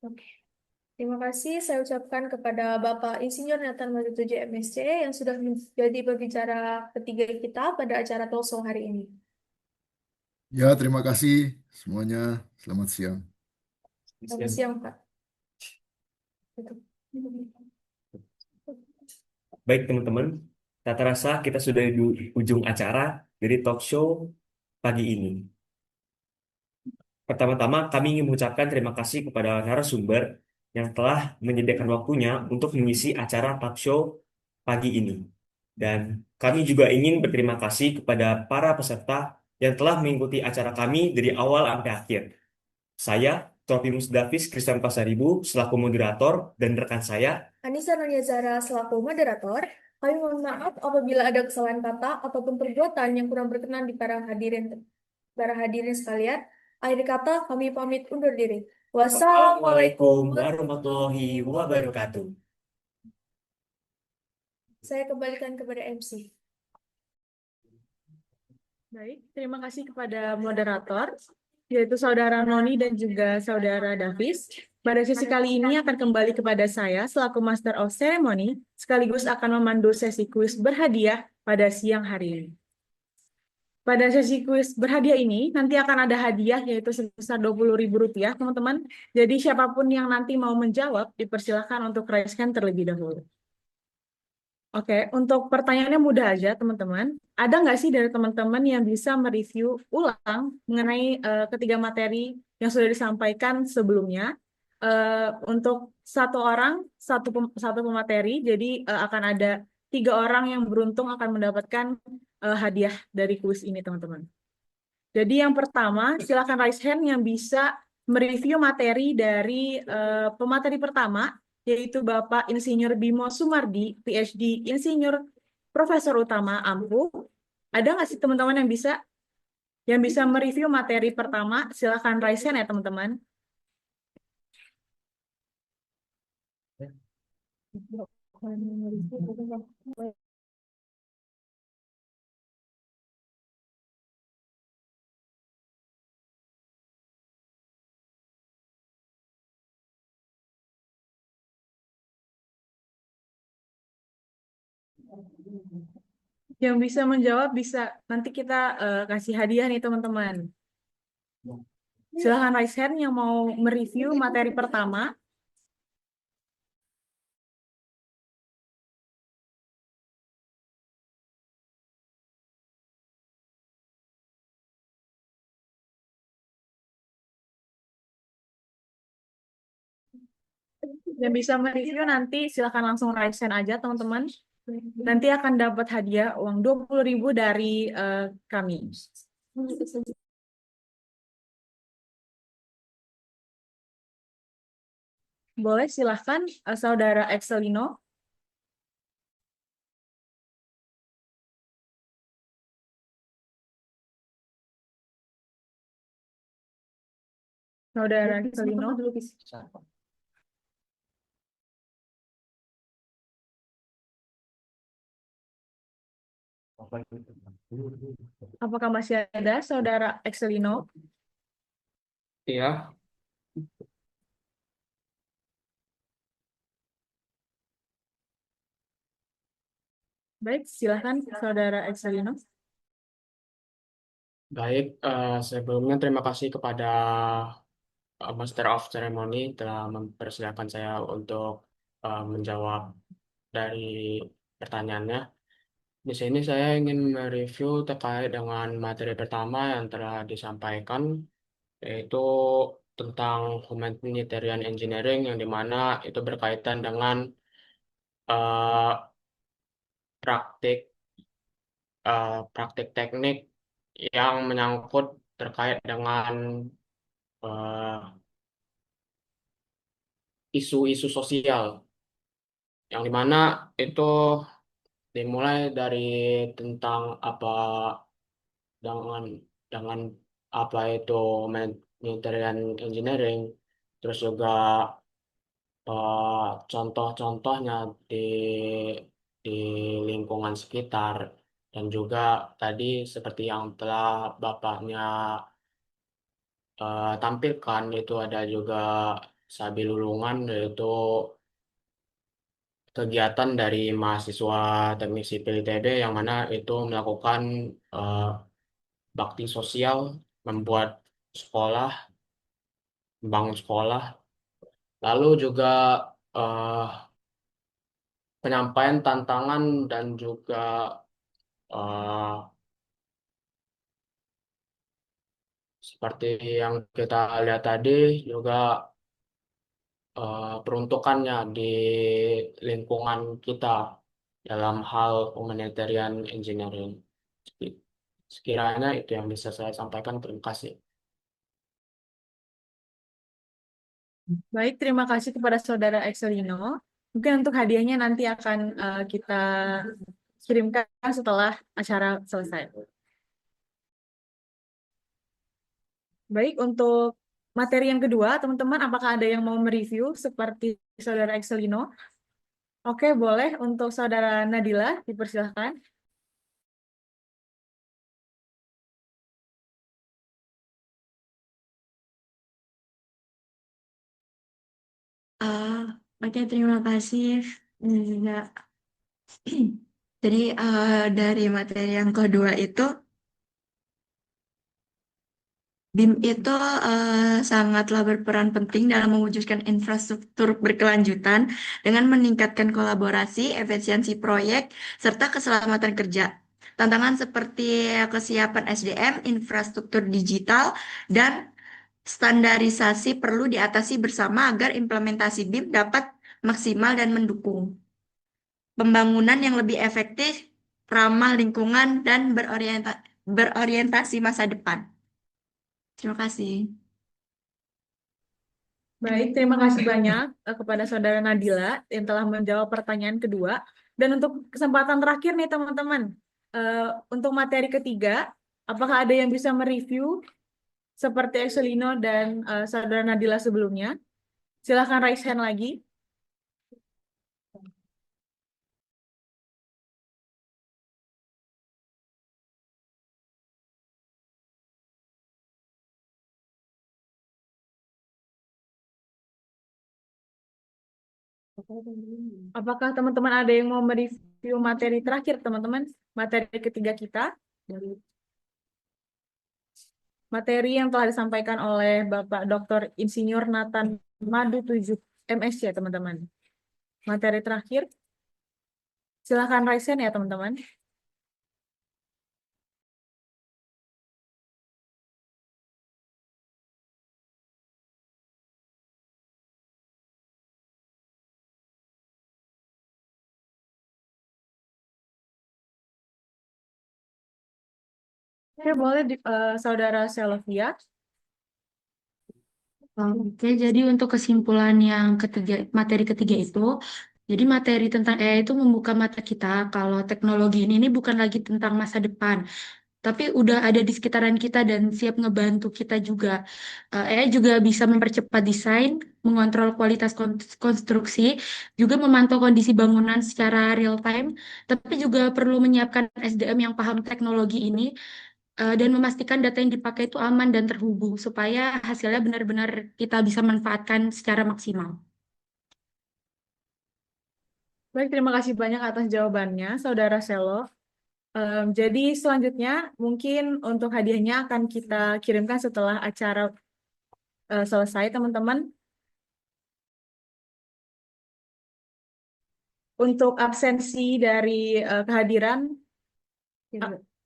Oke. Terima kasih saya ucapkan kepada Bapak Insinyur Nathan Modutuju MSc yang sudah menjadi pembicara ketiga kita pada acara Talkshow hari ini. Ya, terima kasih semuanya. Selamat siang. Selamat siang, Pak. Baik teman-teman, tak terasa kita sudah di ujung acara dari talk show pagi ini. Pertama-tama kami ingin mengucapkan terima kasih kepada narasumber yang telah menyediakan waktunya untuk mengisi acara talk show pagi ini. Dan kami juga ingin berterima kasih kepada para peserta yang telah mengikuti acara kami dari awal sampai akhir. Saya, Trofimus Davis Christian Pasaribu, selaku moderator, dan rekan saya, Anissa Nuryazara selaku moderator, kami mohon maaf apabila ada kesalahan kata ataupun perbuatan yang kurang berkenan di para hadirin sekalian. Akhir kata kami pamit undur diri. Wassalamualaikum warahmatullahi wabarakatuh. Saya kembalikan kepada MC. Baik, terima kasih kepada moderator. yaitu Saudara Noni dan juga Saudara Davis. Pada sesi kali ini akan kembali kepada saya selaku Master of Ceremony, sekaligus akan memandu sesi kuis berhadiah pada siang hari ini. Pada sesi kuis berhadiah ini, nanti akan ada hadiah yaitu sebesar Rp20.000, teman-teman. Jadi siapapun yang nanti mau menjawab, dipersilakan untuk raise hand terlebih dahulu. Oke, untuk pertanyaannya mudah aja, teman-teman. Ada nggak sih dari teman-teman yang bisa mereview ulang mengenai ketiga materi yang sudah disampaikan sebelumnya? Untuk satu orang, satu pemateri, jadi akan ada 3 orang yang beruntung akan mendapatkan hadiah dari kuis ini, teman-teman. Jadi yang pertama, silakan raise hand yang bisa mereview materi dari pemateri pertama, yaitu Bapak Insinyur Bimo Sumardi, PhD Insinyur Profesor Utama AMPU. Ada nggak sih teman-teman yang bisa mereview materi pertama? Silakan raise hand ya teman-teman. Yang bisa menjawab bisa nanti kita kasih hadiah nih teman-teman. Silahkan raise hand yang mau mereview materi pertama. Yang bisa mereview nanti silahkan langsung raise hand aja teman-teman. Nanti akan dapat hadiah uang 20.000 dari kami. Boleh silahkan Saudara Excelino. Saudara Excelino. Apakah masih ada Saudara Excelino? Iya, Baik, silahkan Saudara Excelino. baik. Sebelumnya terima kasih kepada Master of Ceremony telah mempersilahkan saya untuk menjawab dari pertanyaannya. Di sini saya ingin mereview terkait dengan materi pertama yang telah disampaikan, yaitu tentang Humanitarian Engineering, yang dimana itu berkaitan dengan eh, praktik praktik teknik yang menyangkut terkait dengan eh, isu-isu sosial, yang dimana itu dimulai dari tentang apa dengan dengan apa itu humanitarian engineering, terus juga contoh-contohnya di lingkungan sekitar, dan juga tadi seperti yang telah bapaknya tampilkan, itu ada juga Sabilulungan, yaitu kegiatan dari mahasiswa teknik sipil ITB yang mana itu melakukan eh, bakti sosial, membuat sekolah, membangun sekolah, lalu juga eh, penyampaian tantangan, dan juga eh, seperti yang kita lihat tadi juga peruntukannya di lingkungan kita dalam hal humanitarian engineering. Sekiranya itu yang bisa saya sampaikan. Terima kasih. Baik, terima kasih kepada Saudara Excelino. Mungkin untuk hadiahnya nanti akan kita kirimkan setelah acara selesai. Baik, untuk materi yang kedua, teman-teman, apakah ada yang mau mereview seperti Saudara Excelino? Oke, boleh. Untuk Saudara Nadila, dipersilahkan. Eh, oke, terima kasih. Dan juga, jadi dari materi yang kedua itu, BIM itu sangatlah berperan penting dalam mewujudkan infrastruktur berkelanjutan dengan meningkatkan kolaborasi, efisiensi proyek, serta keselamatan kerja. Tantangan seperti kesiapan SDM, infrastruktur digital, dan standarisasi perlu diatasi bersama agar implementasi BIM dapat maksimal dan mendukung pembangunan yang lebih efektif, ramah lingkungan, dan berorientasi masa depan. Terima kasih. Baik, terima kasih banyak kepada Saudara Nadila yang telah menjawab pertanyaan kedua. Dan untuk kesempatan terakhir nih teman-teman, untuk materi ketiga, apakah ada yang bisa mereview seperti Excelino dan Saudara Nadila sebelumnya? Silahkan raise hand lagi. Apakah teman-teman ada yang mau mereview materi terakhir, teman-teman? Materi ketiga kita, materi yang telah disampaikan oleh Bapak Dr. Insinyur Nathan Madu 7 MSc, ya teman-teman. Materi terakhir, silahkan raise hand ya teman-teman. Oke, boleh Saudara Selvia. Oke, jadi untuk kesimpulan yang ketiga, materi ketiga itu, jadi materi tentang AI itu membuka mata kita kalau teknologi ini bukan lagi tentang masa depan, tapi udah ada di sekitaran kita dan siap ngebantu kita juga. AI juga bisa mempercepat desain, mengontrol kualitas konstruksi, juga memantau kondisi bangunan secara real time, tapi juga perlu menyiapkan SDM yang paham teknologi ini dan memastikan data yang dipakai itu aman dan terhubung supaya hasilnya benar-benar kita bisa manfaatkan secara maksimal. Baik, terima kasih banyak atas jawabannya, Saudara Selo. Jadi selanjutnya mungkin untuk hadiahnya akan kita kirimkan setelah acara selesai, teman-teman. Untuk absensi dari kehadiran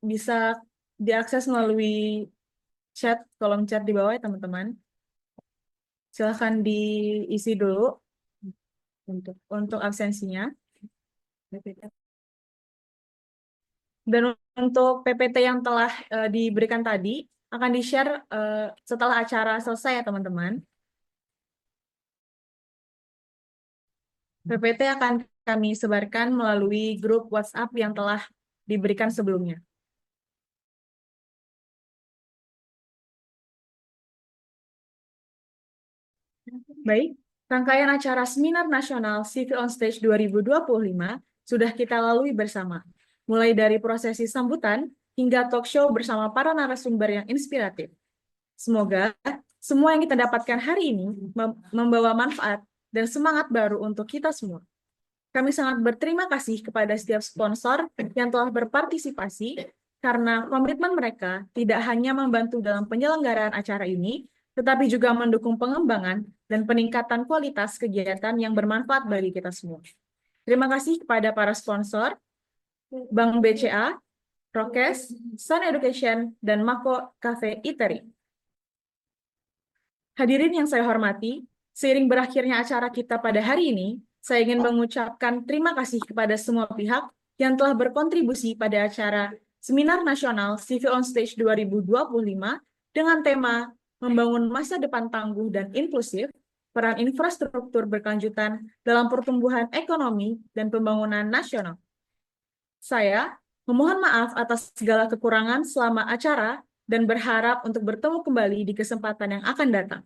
bisa diakses melalui chat, kolom chat di bawah ya teman-teman. Silahkan diisi dulu untuk absensinya. Dan untuk PPT yang telah diberikan tadi akan di-share setelah acara selesai ya teman-teman. PPT akan kami sebarkan melalui grup WhatsApp yang telah diberikan sebelumnya. Baik, rangkaian acara Seminar Nasional Civil on Stage 2025 sudah kita lalui bersama, mulai dari prosesi sambutan hingga talk show bersama para narasumber yang inspiratif. Semoga semua yang kita dapatkan hari ini membawa manfaat dan semangat baru untuk kita semua. Kami sangat berterima kasih kepada setiap sponsor yang telah berpartisipasi karena komitmen mereka tidak hanya membantu dalam penyelenggaraan acara ini, tetapi juga mendukung pengembangan dan peningkatan kualitas kegiatan yang bermanfaat bagi kita semua. Terima kasih kepada para sponsor, Bank BCA, Prokes, Sun Education, dan Mako Cafe Eatery. Hadirin yang saya hormati, seiring berakhirnya acara kita pada hari ini, saya ingin mengucapkan terima kasih kepada semua pihak yang telah berkontribusi pada acara Seminar Nasional Civil on Stage 2025 dengan tema Membangun Masa Depan Tangguh dan Inklusif, Peran Infrastruktur Berkelanjutan dalam Pertumbuhan Ekonomi dan Pembangunan Nasional. Saya memohon maaf atas segala kekurangan selama acara dan berharap untuk bertemu kembali di kesempatan yang akan datang.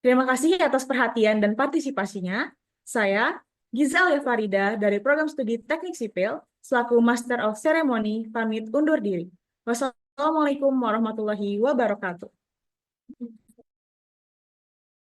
Terima kasih atas perhatian dan partisipasinya. Saya, Gizalia Farida dari Program Studi Teknik Sipil, selaku Master of Ceremony, pamit undur diri. Wassalamualaikum warahmatullahi wabarakatuh.